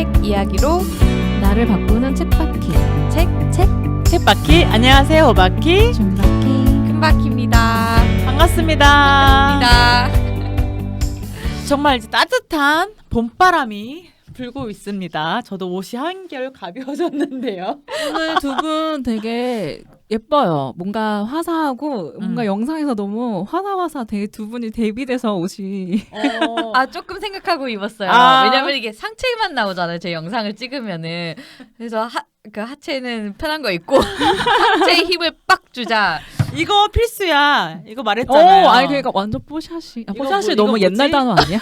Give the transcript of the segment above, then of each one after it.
책 이야기로 나를 바꾸는 책바퀴. 책바퀴. 안녕하세요, 오바퀴. 준바퀴. 큰바퀴입니다. 반갑습니다. 정말 이제 따뜻한 봄바람이 불고 있습니다. 저도 옷이 한결 가벼워졌는데요. 오늘 두 분 되게 예뻐요. 뭔가 화사하고 뭔가 영상에서 너무 화사화사 되게 두 분이 대비돼서 옷이 아 조금 생각하고 입었어요. 아. 왜냐면 이게 상체만 나오잖아요. 제 영상을 찍으면은. 그래서 그 하체는 편한 거 입고 상체에 힘을 빡 주자. 이거 필수야. 이거 말했잖아요. 아니 그러니까 완전 뽀샤시. 이거 뽀샤시 뭐, 너무 이거 옛날 뭐지? 단어 아니야?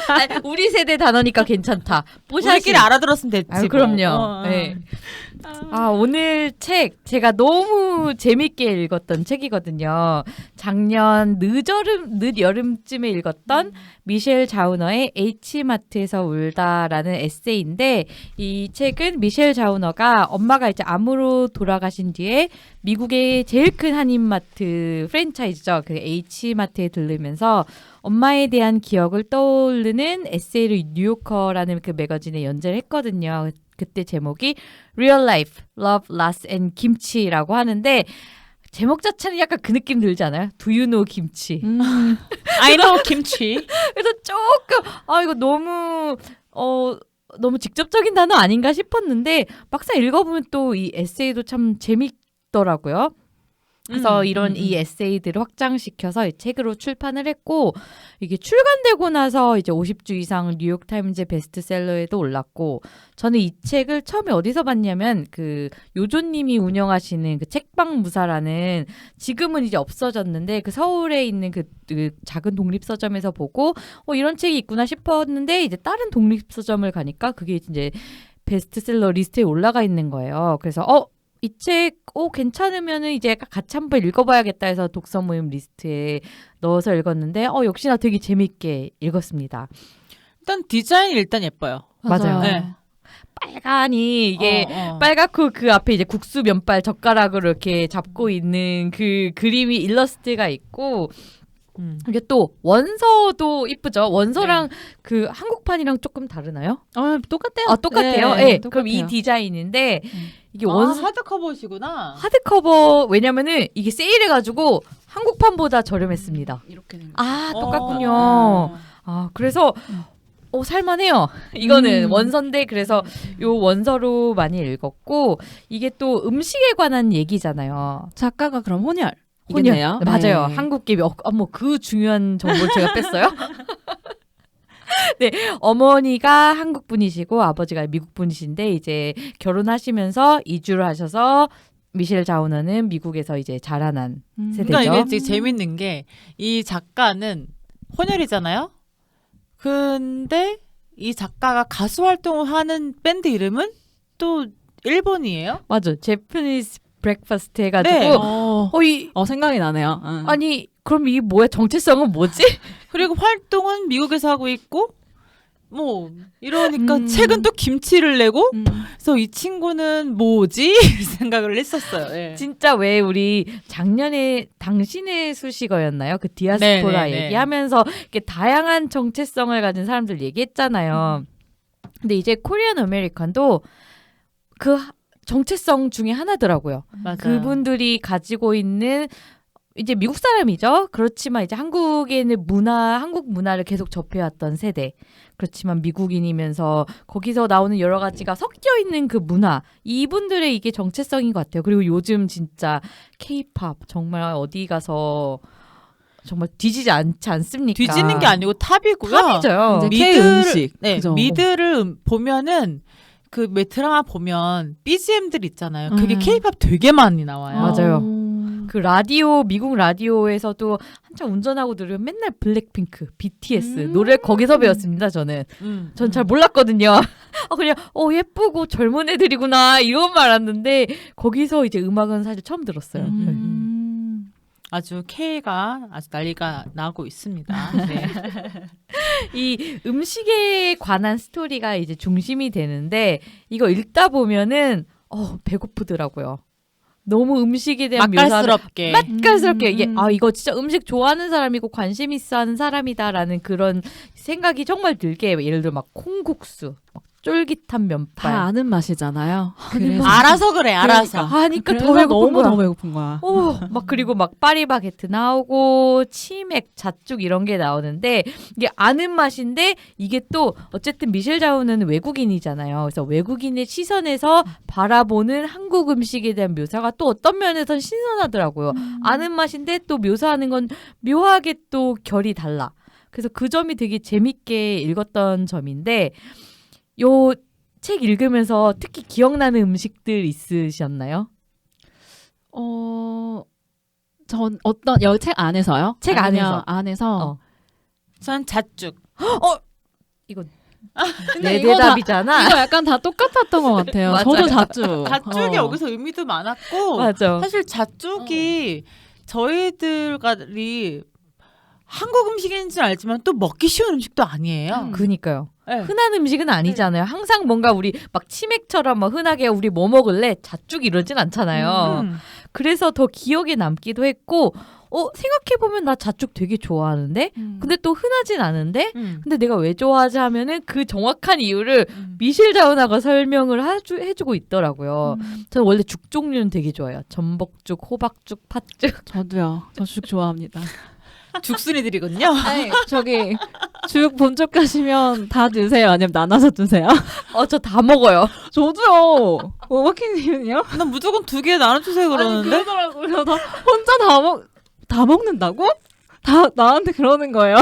아니, 우리 세대 단어니까 괜찮다. 뽀샤시. 우리끼리 알아들었으면 됐지. 아유, 그럼요. 뭐. 네. 아, 오늘 책 제가 너무 재밌게 읽었던 책이거든요. 작년 늦여름쯤에 읽었던 미셸 자우너의 H마트에서 울다라는 에세이인데, 이 책은 미셸 자우너가 엄마가 이제 암으로 돌아가신 뒤에 미국의 제일 큰 한인마트 프랜차이즈죠. 그 H마트에 들르면서 엄마에 대한 기억을 떠오르는 에세이를 뉴요커라는 그 매거진에 연재를 했거든요. 그때 제목이 Real Life, Love, Loss and Kimchi라고 하는데, 제목 자체는 약간 그 느낌 들지 않아요? Do you know 김치? I know 김치. 그래서 조금 이거 너무 직접적인 단어 아닌가 싶었는데 막상 읽어보면 또 이 에세이도 참 재밌더라고요. 그래서 이런 이 에세이들을 확장시켜서 이 책으로 출판을 했고, 이게 출간되고 나서 이제 50주 이상 뉴욕타임즈 베스트셀러에도 올랐고, 저는 이 책을 처음에 어디서 봤냐면 그 요조님이 운영하시는 그 책방무사라는, 지금은 이제 없어졌는데 그 서울에 있는 그 작은 독립서점에서 보고 이런 책이 있구나 싶었는데, 이제 다른 독립서점을 가니까 그게 이제 베스트셀러 리스트에 올라가 있는 거예요. 그래서 이 책 괜찮으면은 이제 같이 한번 읽어봐야겠다 해서 독서 모임 리스트에 넣어서 읽었는데 역시나 되게 재밌게 읽었습니다. 일단 디자인이 일단 예뻐요. 맞아요. 네. 빨간이 이게 빨갛고 그 앞에 이제 국수 면발 젓가락으로 이렇게 잡고 있는 그 그림이 일러스트가 있고, 이게 또 원서도 이쁘죠. 원서랑 그 한국판이랑 조금 다르나요? 똑같대요. 똑같아요. 네, 네, 똑같아요. 그럼 이 디자인인데 이게 하드커버시구나. 하드커버, 왜냐면은 이게 세일해가지고 한국판보다 저렴했습니다. 이렇게 된 거. 똑같군요. 그래서 살만해요. 이거는 원서인데, 그래서 요 원서로 많이 읽었고, 이게 또 음식에 관한 얘기잖아요. 작가가 그럼 혼혈이겠네요. 네, 맞아요. 네. 한국계. 그 중요한 정보를 제가 뺐어요. 네, 어머니가 한국 분이시고 아버지가 미국 분이신데, 이제 결혼하시면서 이주를 하셔서 미셸 자우너는 미국에서 이제 자라난 세대죠. 그러니까 이게 재밌는 게, 이 작가는 혼혈이잖아요. 근데 이 작가가 가수 활동을 하는 밴드 이름은 또 일본이에요? 맞아, 제프니스 브렉퍼스트 해가지고. 네. 생각이 나네요. 아니 그럼 이게 뭐야? 정체성은 뭐지? 그리고 활동은 미국에서 하고 있고, 뭐 이러니까 책은 또 김치를 내고, 그래서 이 친구는 뭐지? 생각을 했었어요. 예. 진짜 왜 우리 작년에 당신의 수식어였나요? 그 디아스포라 네네네. 얘기하면서 이렇게 다양한 정체성을 가진 사람들 얘기했잖아요. 근데 이제 코리안 아메리칸도 그 정체성 중에 하나더라고요. 맞아요. 그분들이 가지고 있는, 이제 미국 사람이죠. 그렇지만 이제 한국의 한국 문화를 계속 접해왔던 세대. 그렇지만 미국인이면서 거기서 나오는 여러 가지가 섞여 있는 그 문화. 이분들의 이게 정체성인 것 같아요. 그리고 요즘 진짜 K-팝 정말 어디 가서 정말 뒤지지 않지 않습니까? 뒤지는 게 아니고 탑이고요. 탑이죠. 이제 K 음식. 네, 그죠? 미드를 보면은 그 드라마 보면 BGM들 있잖아요. 그게 음. K-팝 되게 많이 나와요. 맞아요. 그 라디오, 미국 라디오에서도 한참 운전하고 들으면 맨날 블랙핑크, BTS 노래 거기서 배웠습니다. 저는. 전 잘 몰랐거든요. 그냥 예쁘고 젊은 애들이구나 이것만 알았는데, 거기서 이제 음악은 사실 처음 들었어요. 아주 K가 아주 난리가 나고 있습니다. 네. 이 음식에 관한 스토리가 이제 중심이 되는데, 이거 읽다 보면은 배고프더라고요. 너무 음식에 대한 맛깔스럽게. 맛깔스럽게 이게 이거 진짜 음식 좋아하는 사람이고 관심 있어하는 사람이다라는 그런 생각이 정말 들게, 예를 들어 막 콩국수, 막 쫄깃한 다 면발. 아는 맛이잖아요. 그래서 알아서 그래, 알아서. 하니까 그래서 더 배고픈 너무 거야. 더 배고픈 거야. 막 그리고 막 파리바게트 나오고 치맥, 잣죽 이런 게 나오는데 이게 아는 맛인데 이게 또 어쨌든 미셸 자우는 외국인이잖아요. 그래서 외국인의 시선에서 바라보는 한국 음식에 대한 묘사가 또 어떤 면에선 신선하더라고요. 아는 맛인데 또 묘사하는 건 묘하게 또 결이 달라. 그래서 그 점이 되게 재밌게 읽었던 점인데 요 책 읽으면서 특히 기억나는 음식들 있으셨나요? 전 어떤 여 책 안에서요? 책 아니면 안에서. 안에서. 전 잣죽. 근데 내 이거 대답이잖아. 이거 약간 다 똑같았던 것 같아요. 맞아요. 저도 잣죽. 잣죽이 여기서 의미도 많았고 맞아. 사실 잣죽이 저희들이 한국 음식인지는 알지만 또 먹기 쉬운 음식도 아니에요. 그니까요. 네. 흔한 음식은 아니잖아요. 항상 뭔가 우리 막 치맥처럼 막 흔하게 우리 뭐 먹을래? 잣죽 이러진 않잖아요. 그래서 더 기억에 남기도 했고 생각해보면 나 잣죽 되게 좋아하는데 근데 또 흔하진 않은데 근데 내가 왜 좋아하지 하면은 그 정확한 이유를 미셸 자우나가 설명을 해주고 있더라고요. 저는 원래 죽 종류는 되게 좋아해요. 전복죽, 호박죽, 팥죽. 저도요. 저 죽 좋아합니다. 죽순이들이거든요. 아니, 저기 죽 본쪽 가시면 다 드세요? 아니면 나눠서 드세요? 저 다 먹어요. 저도요. 오마키님은요? 난 무조건 2개 나눠주세요 그러는데. 그러더라고요. 나 혼자 다 먹는다고? 다 나한테 그러는 거예요.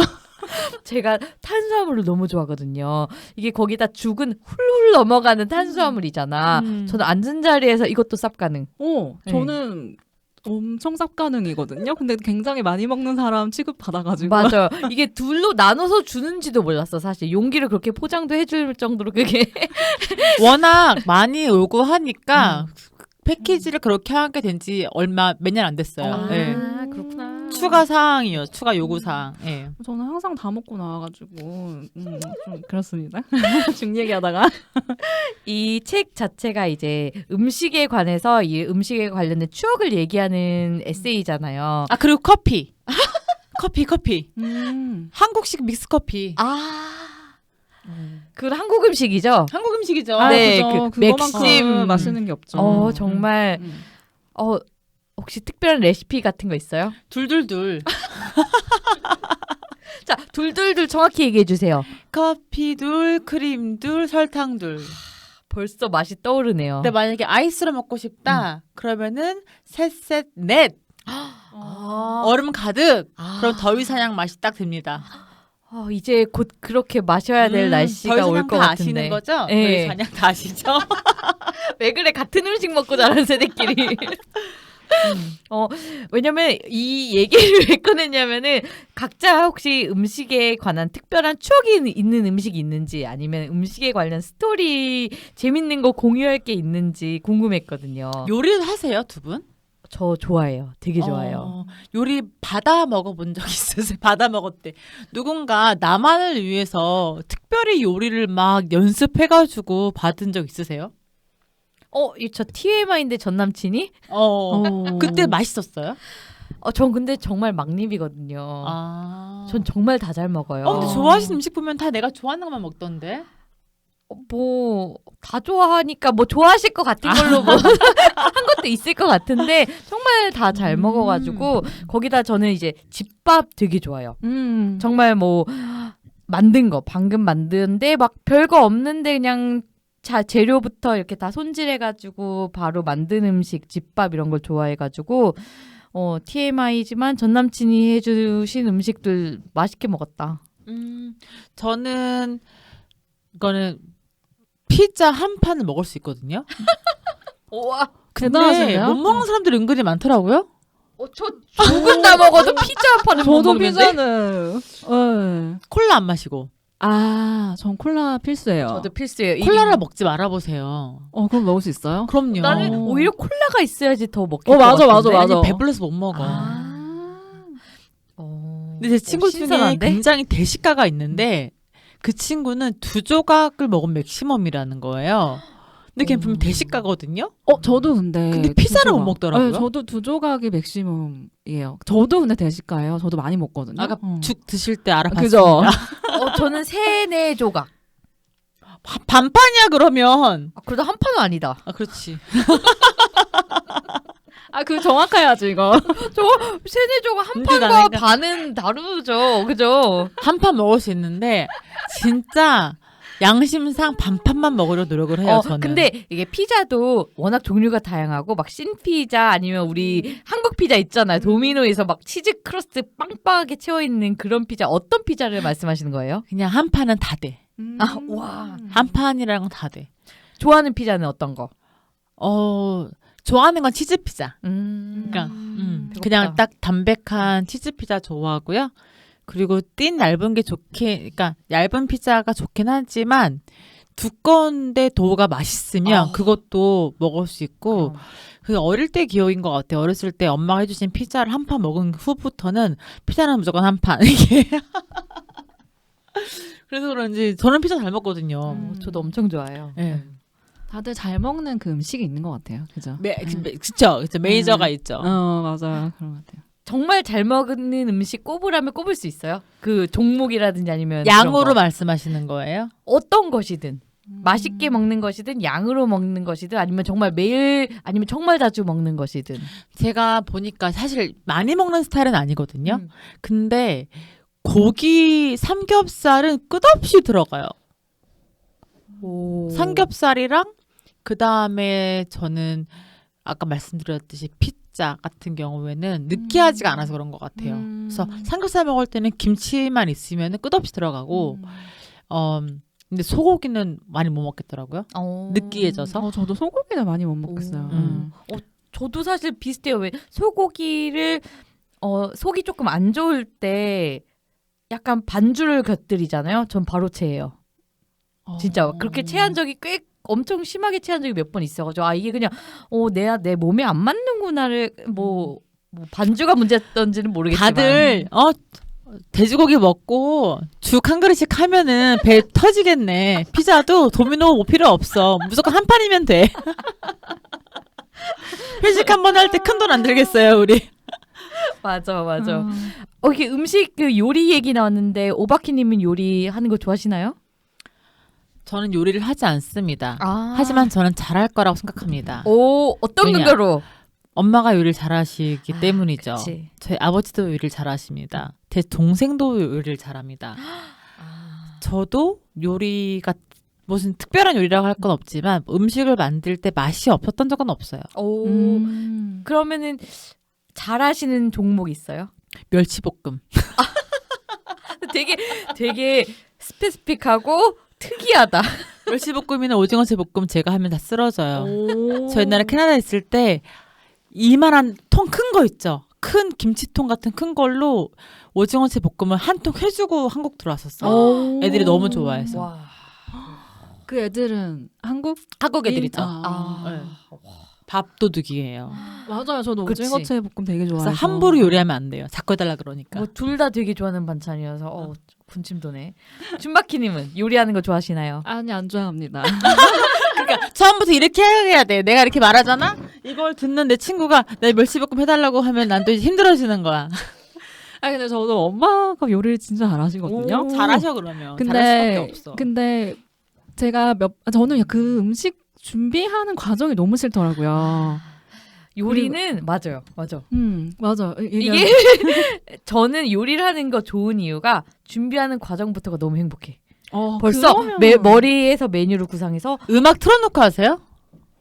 제가 탄수화물을 너무 좋아하거든요. 이게 거기다 죽은 훌훌 넘어가는 탄수화물이잖아. 저는 앉은 자리에서 이것도 쌉 가능. 저는 엄청 쌉가능이거든요. 근데 굉장히 많이 먹는 사람 취급 받아가지고. 맞아요. 이게 둘로 나눠서 주는지도 몰랐어. 사실 용기를 그렇게 포장도 해줄 정도로 그게 워낙 많이 오고 하니까 패키지를 그렇게 하게 된 지 몇 년 안 됐어요. 네. 그렇구나. 추가 사항이요. 추가 요구 사항. 네. 저는 항상 다 먹고 나와가지고 좀 그렇습니다. 죽 얘기하다가 이 책 자체가 이제 음식에 관해서 이 음식에 관련된 추억을 얘기하는 에세이잖아요. 아 그리고 커피. 커피. 음. 한국식 믹스 커피. 그 한국 음식이죠. 한국 음식이죠. 네, 그죠. 그 그거만큼 맥심. 맛있는 게 없죠. 정말 혹시 특별한 레시피 같은 거 있어요? 둘둘둘. 자, 둘둘둘 정확히 얘기해 주세요. 커피 둘, 크림 둘, 설탕 둘. 벌써 맛이 떠오르네요. 근데 만약에 아이스로 먹고 싶다. 그러면은 셋, 넷. 얼음 가득. 그럼 더위사냥 맛이 딱 듭니다. 이제 곧 그렇게 마셔야 될 날씨가 올 것 다 같은데. 아시는 거죠? 네. 더위사냥 다 아시죠? 왜 그래? 같은 음식 먹고 자란 세대끼리. 왜냐면 이 얘기를 왜 꺼냈냐면은 각자 혹시 음식에 관한 특별한 추억이 있는 음식이 있는지 아니면 음식에 관련 스토리 재밌는 거 공유할 게 있는지 궁금했거든요. 요리를 하세요, 두 분? 저 좋아해요. 되게 좋아해요. 요리 받아 먹어본 적 있으세요? 받아 먹었대. 누군가 나만을 위해서 특별히 요리를 막 연습해가지고 받은 적 있으세요? 저 TMI인데 전 남친이? 그때 맛있었어요? 전 근데 정말 막립이거든요. 전 정말 다 잘 먹어요. 근데 좋아하시는 음식 보면 다 내가 좋아하는 것만 먹던데? 다 좋아하니까 좋아하실 것 같은 걸로 한 것도 있을 것 같은데 정말 다 잘 먹어가지고 거기다 저는 이제 집밥 되게 좋아요. 정말 만든 거 방금 만드는데 막 별거 없는데 그냥 재료부터 이렇게 다 손질해가지고 바로 만든 음식 집밥 이런 걸 좋아해가지고 TMI지만 전 남친이 해주신 음식들 맛있게 먹었다. 저는 이거는 피자 한 판을 먹을 수 있거든요. 와, 근데 대단하시네요. 못 먹는 사람들이 은근히 많더라고요. 저 죽은 다 먹어도 피자 한 판은 못 저도 먹는데? 피자는 콜라 안 마시고. 전 콜라 필수예요. 저도 필수예요. 콜라를 먹지 말아보세요. 그럼 먹을 수 있어요? 그럼요. 나는 어. 오히려 콜라가 있어야지 더 먹힐 맞아, 것 같은데. 맞아. 아니, 배불러서 못 먹어. 근데 제 친구 중에 신선한데? 굉장히 대식가가 있는데 그 친구는 2조각을 먹으면 맥시멈이라는 거예요. 근데 걔는 분명 대식가거든요. 저도 근데 피자를 두 못 조각. 먹더라고요. 네, 저도 2조각이 맥시멈이에요. 저도 근데 대식가예요. 저도 많이 먹거든요. 아까 죽 드실 때 알아봤습니다. 그죠? 저는 3-4 조각. 반판이야 그러면. 그래도 한 판은 아니다. 아 그렇지. 아, 그 정확해야지 이거. 세뇌조가 한 근데 판과 나는 반은 다르죠. 그죠? 한 판 먹을 수 있는데 진짜 양심상 반판만 먹으려 노력을 해요. 저는. 근데 이게 피자도 워낙 종류가 다양하고 막 신피자 아니면 우리 한국 피자 있잖아요. 도미노에서 막 치즈 크러스트 빵빵하게 채워 있는 그런 피자. 어떤 피자를 말씀하시는 거예요? 그냥 한 판은 다 돼. 아, 와. 한 판이랑 다 돼. 좋아하는 피자는 어떤 거? 좋아하는 건 치즈 피자. 그러니까 배고프다. 그냥 딱 담백한 치즈 피자 좋아하고요. 그리고 띤 얇은 게 그러니까 얇은 피자가 좋긴 하지만 두꺼운데 도우가 맛있으면 그것도 먹을 수 있고 그 어릴 때 기억인 것 같아요. 어렸을 때 엄마가 해주신 피자를 한 판 먹은 후부터는 피자는 무조건 한 판. 이게 그래서 그런지 저는 피자 잘 먹거든요. 저도 엄청 좋아해요. 네. 다들 잘 먹는 그 음식이 있는 것 같아요. 그죠? 그쵸. 메이저가 있죠. 맞아요. 그런 것 같아요. 정말 잘 먹는 음식 꼽으라면 꼽을 수 있어요? 그 종목이라든지 아니면 양으로 그런 거. 말씀하시는 거예요? 어떤 것이든 맛있게 먹는 것이든 양으로 먹는 것이든 아니면 정말 매일 아니면 정말 자주 먹는 것이든 제가 보니까 사실 많이 먹는 스타일은 아니거든요. 근데 고기 삼겹살은 끝없이 들어가요. 오. 삼겹살이랑 그 다음에 저는 아까 말씀드렸듯이 피자 같은 경우에는 느끼하지가 않아서 그런 것 같아요. 그래서 삼겹살 먹을 때는 김치만 있으면 끝없이 들어가고 근데 소고기는 많이 못 먹겠더라고요. 느끼해져서. 저도 소고기를 많이 못 먹겠어요. 저도 사실 비슷해요. 왜 소고기를 속이 조금 안 좋을 때 약간 반주를 곁들이잖아요. 전 바로 체해요. 진짜 그렇게 체한 적이 꽤 엄청 심하게 체한 적이 몇 번 있어가지고 이게 그냥 내 몸에 안 맞는구나를 뭐 반주가 문제였던지는 모르겠지만 다들 돼지고기 먹고 죽 한 그릇씩 하면은 배 터지겠네. 피자도 도미노 뭐 필요 없어. 무조건 한 판이면 돼. 회식 한 번 할 때 큰 돈 안 들겠어요, 우리. 맞아. 이게 음식 그 요리 얘기 나왔는데 오바키님은 요리하는 거 좋아하시나요? 저는 요리를 하지 않습니다. 아. 하지만 저는 잘할 거라고 생각합니다. 오, 어떤 왜냐? 근거로? 엄마가 요리를 잘하시기 때문이죠. 그치. 저희 아버지도 요리를 잘하십니다. 제 동생도 요리를 잘합니다. 저도 요리가 무슨 특별한 요리라고 할 건 없지만 음식을 만들 때 맛이 없었던 적은 없어요. 오, 그러면은 잘하시는 종목 있어요? 멸치볶음. 되게 스페시픽하고 특이하다. 멸치볶음이나 오징어채 볶음 제가 하면 다 쓰러져요. 저 옛날에 캐나다에 있을 때 이만한 통 큰 거 있죠. 큰 김치통 같은 큰 걸로 오징어채 볶음을 한 통 해주고 한국 들어왔었어요. 애들이 너무 좋아해서. 와. 그 애들은 한국 애들이죠. 네. 밥도둑이에요. 맞아요. 저도 그치. 오징어채 볶음 되게 좋아해서. 그래서 함부로 요리하면 안 돼요. 자꾸 해달라 그러니까. 뭐 둘 다 되게 좋아하는 반찬이어서 군침 도네. 춘바키님은 요리하는 거 좋아하시나요? 아니 안 좋아합니다. 그러니까 처음부터 이렇게 해야 돼. 내가 이렇게 말하잖아. 이걸 듣는 내 친구가 내 멸치볶음 해달라고 하면 난 또 힘들어지는 거야. 근데 저도 엄마가 요리를 진짜 잘하시거든요. 잘하셔 그러면. 잘할 수밖에 없어. 근데 제가 저는 그 음식 준비하는 과정이 너무 싫더라고요. 요리는 맞아. 맞아. 이게 저는 요리를 하는 거 좋은 이유가 준비하는 과정부터가 너무 행복해. 벌써 머리에서 메뉴를 구상해서 음악 틀어놓고 하세요?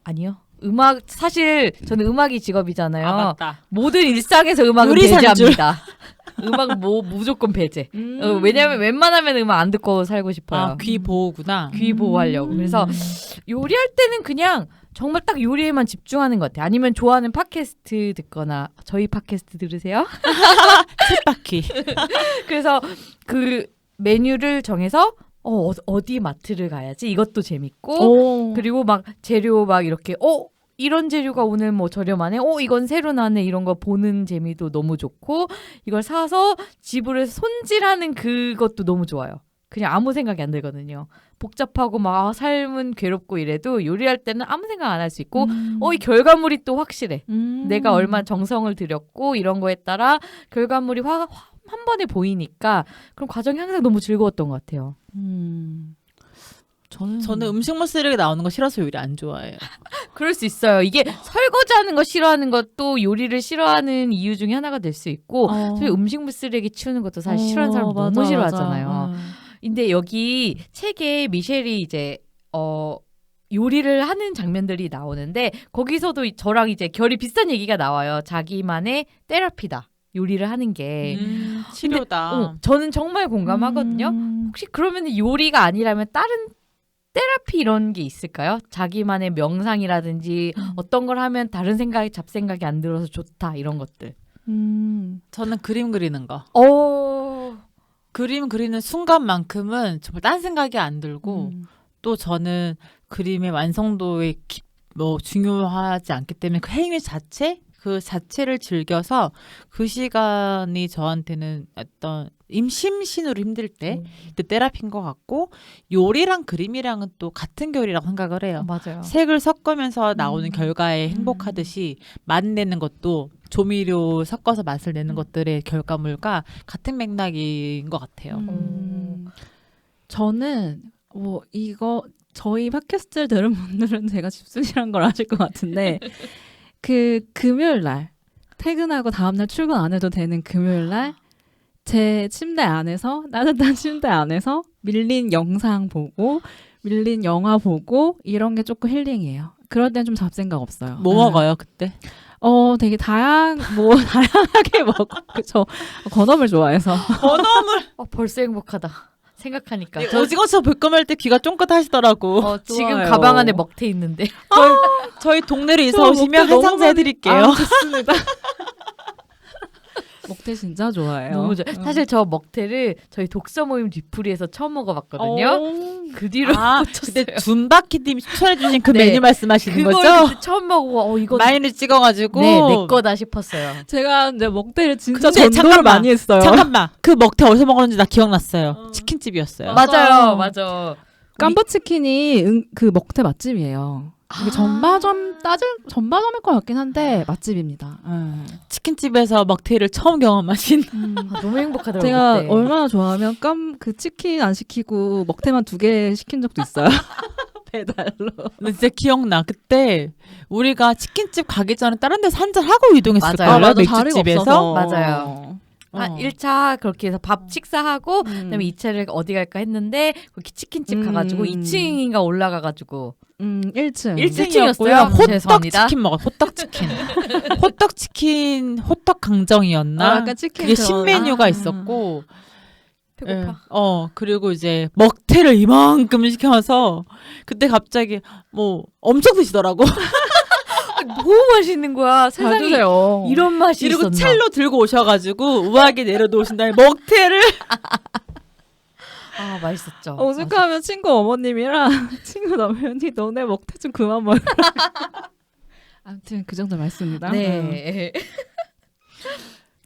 아니요. 음악 사실 저는 음악이 직업이잖아요. 맞다. 모든 일상에서 음악은 요리사인 줄. 배제합니다. 음악 무조건 배제. 왜냐면 웬만하면 음악 안 듣고 살고 싶어요. 귀 보호구나. 귀 보호하려고. 그래서 요리할 때는 그냥 정말 딱 요리에만 집중하는 것 같아요. 아니면 좋아하는 팟캐스트 듣거나 저희 팟캐스트 들으세요? 쳇바퀴. 그래서 그 메뉴를 정해서 어디 마트를 가야지 이것도 재밌고 그리고 막 재료 막 이렇게 이런 재료가 오늘 뭐 저렴하네. 이건 새로 나왔네. 이런 거 보는 재미도 너무 좋고 이걸 사서 집으로 해서 손질하는 그것도 너무 좋아요. 그냥 아무 생각이 안 들거든요. 복잡하고 막 삶은 괴롭고 이래도 요리할 때는 아무 생각 안 할 수 있고 이 결과물이 또 확실해. 내가 얼마나 정성을 들였고 이런 거에 따라 결과물이 한 번에 보이니까 그럼 과정이 항상 너무 즐거웠던 것 같아요. 저는 음식물 쓰레기 나오는 거 싫어서 요리 안 좋아해요. 그럴 수 있어요. 이게 설거지하는 거 싫어하는 것도 요리를 싫어하는 이유 중에 하나가 될 수 있고 저희 음식물 쓰레기 치우는 것도 사실 싫어하는 사람 너무 맞아, 싫어하잖아요. 맞아. 근데 여기 책에 미셸이 이제 요리를 하는 장면들이 나오는데 거기서도 저랑 이제 결이 비슷한 얘기가 나와요. 자기만의 테라피다. 요리를 하는 게. 치료다. 저는 정말 공감하거든요. 혹시 그러면 요리가 아니라면 다른 테라피 이런 게 있을까요? 자기만의 명상이라든지 어떤 걸 하면 다른 생각이 잡생각이 안 들어서 좋다 이런 것들. 저는 그림 그리는 거. 그림 그리는 순간만큼은 정말 딴 생각이 안 들고 또 저는 그림의 완성도에 중요하지 않기 때문에 그 행위 자체 그 자체를 즐겨서 그 시간이 저한테는 어떤 심신으로 힘들 때 그때 테라피인 것 같고 요리랑 그림이랑은 또 같은 결이라고 생각을 해요. 맞아요. 색을 섞으면서 나오는 결과에 행복하듯이 맛 내는 것도 조미료 섞어서 맛을 내는 것들의 결과물과 같은 맥락인 것 같아요. 저는 이거 저희 팟캐스트를 들은 분들은 제가 집순이란 걸 아실 것 같은데 그 금요일 날 퇴근하고 다음날 출근 안 해도 되는 금요일 날 제 침대 안에서 따뜻한 침대 안에서 밀린 영상 보고 밀린 영화 보고 이런 게 조금 힐링이에요. 그럴 땐 좀 잡생각 없어요. 뭐 먹어요 그때? 되게 다양하게 먹고 저 건어물 좋아해서 건어물 벌써 행복하다. 생각하니까. 오징어서 볶음할 때 귀가 쫑긋하시더라고. 지금 좋아요. 가방 안에 먹태 있는데. 저희 동네로 이사 오시면 한 상자 해드릴게요. 좋습니다. 먹태 진짜 좋아해요. 너무 좋아. 사실 저 먹태를 저희 독서 모임 뒤풀이에서 처음 먹어봤거든요. 그 뒤로 그때 둔바키님이 추천해주신 그 네. 메뉴 말씀하시는 그걸 거죠? 그때 처음 먹어보고 이거 마요네즈 찍어가지고 내 거다 싶었어요. 제가 이제 먹태를 진짜 근데 전도를 잠깐만. 많이 했어요. 잠깐만 그 먹태 어디서 먹었는지 나 기억났어요. 치킨집이었어요. 맞아요, 맞아. 깜버치킨이 그 먹태 맛집이에요. 이게 전마점일 것 같긴 한데 맛집입니다. 치킨집에서 먹태를 처음 경험하신. 너무 행복하더라고요. 제가 그때. 얼마나 좋아하면 그 치킨 안 시키고 먹태만 2개 시킨 적도 있어요. 배달로. 근데 진짜 기억나. 그때 우리가 치킨집 가기 전에 다른 데서 한잔 하고 이동했을 맞아요. 거예요. 자리가 맥주집에서. 없어서. 맞아요. 1차 그렇게 해서 밥 식사하고 그다음에 2차를 어디 갈까 했는데 거기 치킨집 가가지고 2층인가 올라가가지고 1층. 1층이었어요. 죄송합니다. 호떡치킨 먹어. 호떡치킨. 호떡치킨 호떡 강정이었나? 약간 치킨 그게 그런- 신메뉴가 있었고 배고파. 그리고 이제 먹태를 이만큼 시켜서 그때 갑자기 엄청 드시더라고. 너무 맛있는 거야. 잘 세상에 드세요. 이런 맛이 그리고 있었나. 첼로 들고 오셔가지고 우아하게 내려놓으신 다음에 먹태를 맛있었죠. 오죽하면 친구 어머님이랑 친구 남편이 너네 먹태 좀 그만 먹어. 아무튼 그 정도 말씀입니다. 네.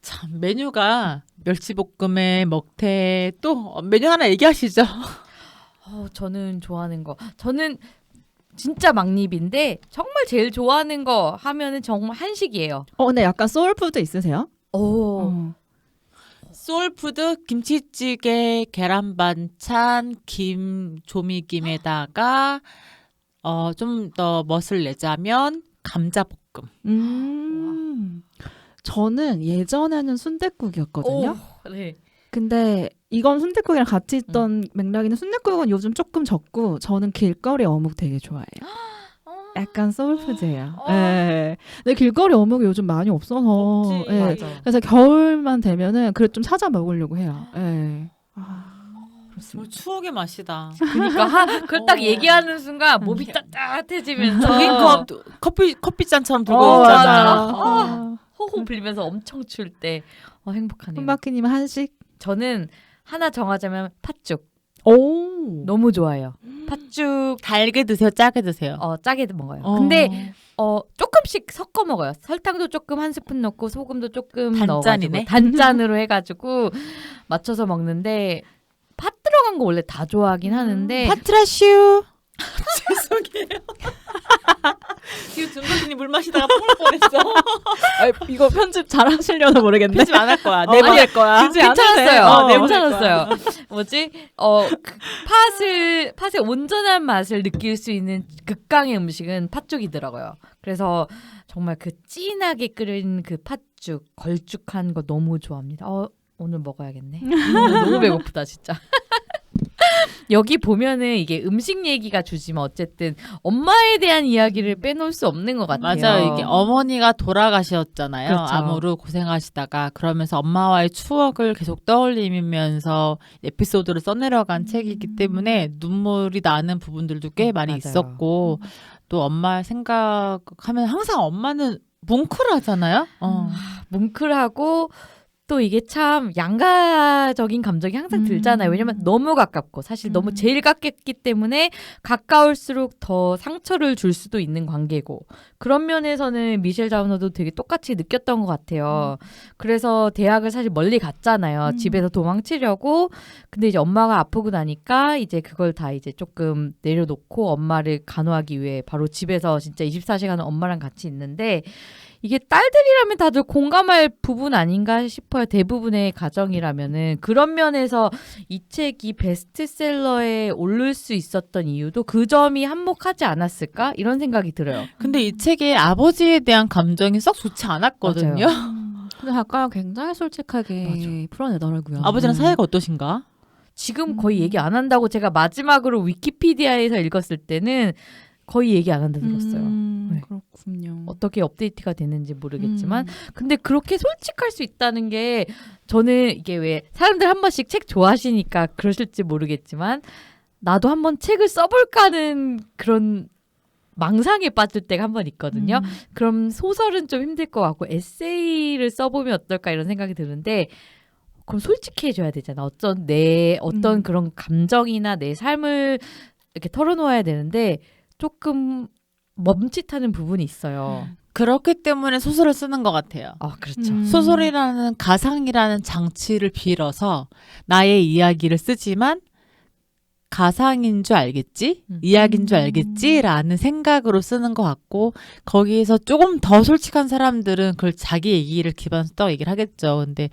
참 메뉴가 멸치볶음에 먹태 또 메뉴 하나 얘기하시죠. 저는 좋아하는 거. 저는 진짜 막립인데 정말 제일 좋아하는 거 하면은 정말 한식이에요. 근데 약간 소울푸드 있으세요? 소울푸드 김치찌개 계란 반찬 김 조미김에다가 좀 더 멋을 내자면 감자볶음. 저는 예전에는 순댓국이었거든요. 네. 근데 이건 순댓국이랑 같이 있던 맥락인데 순댓국은 요즘 조금 적고 저는 길거리 어묵 되게 좋아해요. 약간 소울푸드예요. 네. 근데 길거리 어묵이 요즘 많이 없어서. 없지. 네. 맞아. 그래서 겨울만 되면은 그래 좀 찾아 먹으려고 해요. 네. 그렇습니다. 추억의 맛이다. 그러니까 그걸 딱 얘기하는 순간 몸이 따뜻해지면서 종이컵 커피잔처럼 들고 맞아. 있잖아. 호호 불면서 엄청 추울 때 행복하네요. 혼바퀴님 한식? 저는 하나 정하자면 팥죽. 오. 너무 좋아해요. 팥죽 달게 드세요, 짜게 드세요. 짜게 먹어요. 근데 조금씩 섞어 먹어요. 설탕도 조금 한 스푼 넣고 소금도 조금 단짠이네. 넣어가지고 단짠으로 해가지고 맞춰서 먹는데 팥 들어간 거 원래 다 좋아하긴 하는데 파트라슈. 죄송해요. 지금 준서진이 물 마시다가 뽕을 뻔했어. 이거 편집 잘 하시려나 모르겠네. 편집 안 할 거야. 내보낼 거야. 굳이 안 해도 돼. 괜찮았어요. 내보낼 괜찮았어요. 뭐지? 팥의 온전한 맛을 느낄 수 있는 극강의 음식은 팥죽이더라고요. 그래서 정말 그 진하게 끓인 그 팥죽, 걸쭉한 거 너무 좋아합니다. 오늘 먹어야겠네. 너무 배고프다 진짜. 여기 보면은 이게 음식 얘기가 주지만 어쨌든 엄마에 대한 이야기를 빼놓을 수 없는 것 같아요. 맞아요. 이게 어머니가 돌아가셨잖아요. 그렇죠. 암으로 고생하시다가 그러면서 엄마와의 추억을 계속 떠올리면서 에피소드를 써내려간 책이기 때문에 눈물이 나는 부분들도 꽤 많이 맞아요. 있었고 또 엄마 생각하면 항상 엄마는 뭉클하잖아요. 뭉클하고 또 이게 참 양가적인 감정이 항상 들잖아요. 왜냐면 너무 가깝고 사실 너무 제일 가깝기 때문에 가까울수록 더 상처를 줄 수도 있는 관계고 그런 면에서는 미셸 자우너도 되게 똑같이 느꼈던 것 같아요. 그래서 대학을 사실 멀리 갔잖아요. 집에서 도망치려고. 근데 이제 엄마가 아프고 나니까 이제 그걸 다 이제 조금 내려놓고 엄마를 간호하기 위해 바로 집에서 진짜 24시간 엄마랑 같이 있는데 이게 딸들이라면 다들 공감할 부분 아닌가 싶어요. 대부분의 가정이라면은. 그런 면에서 이 책이 베스트셀러에 오를 수 있었던 이유도 그 점이 한몫하지 않았을까? 이런 생각이 들어요. 근데 이 책에 아버지에 대한 감정이 썩 좋지 않았거든요. 근데 작가가 굉장히 솔직하게 풀어내더라고요. 아버지랑 사이가 어떠신가? 지금 거의 얘기 안 한다고 제가 마지막으로 위키피디아에서 읽었을 때는 거의 얘기 안 한다 들었어요. 네. 그렇군요. 어떻게 업데이트가 되는지 모르겠지만 근데 그렇게 솔직할 수 있다는 게 저는 이게 왜 사람들 한 번씩 책 좋아하시니까 그러실지 모르겠지만 나도 한번 책을 써볼까 하는 그런 망상에 빠질 때가 한 번 있거든요. 그럼 소설은 좀 힘들 것 같고 에세이를 써보면 어떨까 이런 생각이 드는데 그럼 솔직해져야 되잖아. 어떤 그런 감정이나 내 삶을 이렇게 털어놓아야 되는데 조금 멈칫하는 부분이 있어요. 그렇기 때문에 소설을 쓰는 것 같아요. 그렇죠. 소설이라는 가상이라는 장치를 빌어서 나의 이야기를 쓰지만 가상인 줄 알겠지? 이야기인 줄 알겠지? 라는 생각으로 쓰는 것 같고 거기에서 조금 더 솔직한 사람들은 그걸 자기 얘기를 기반으로 또 얘기를 하겠죠. 근데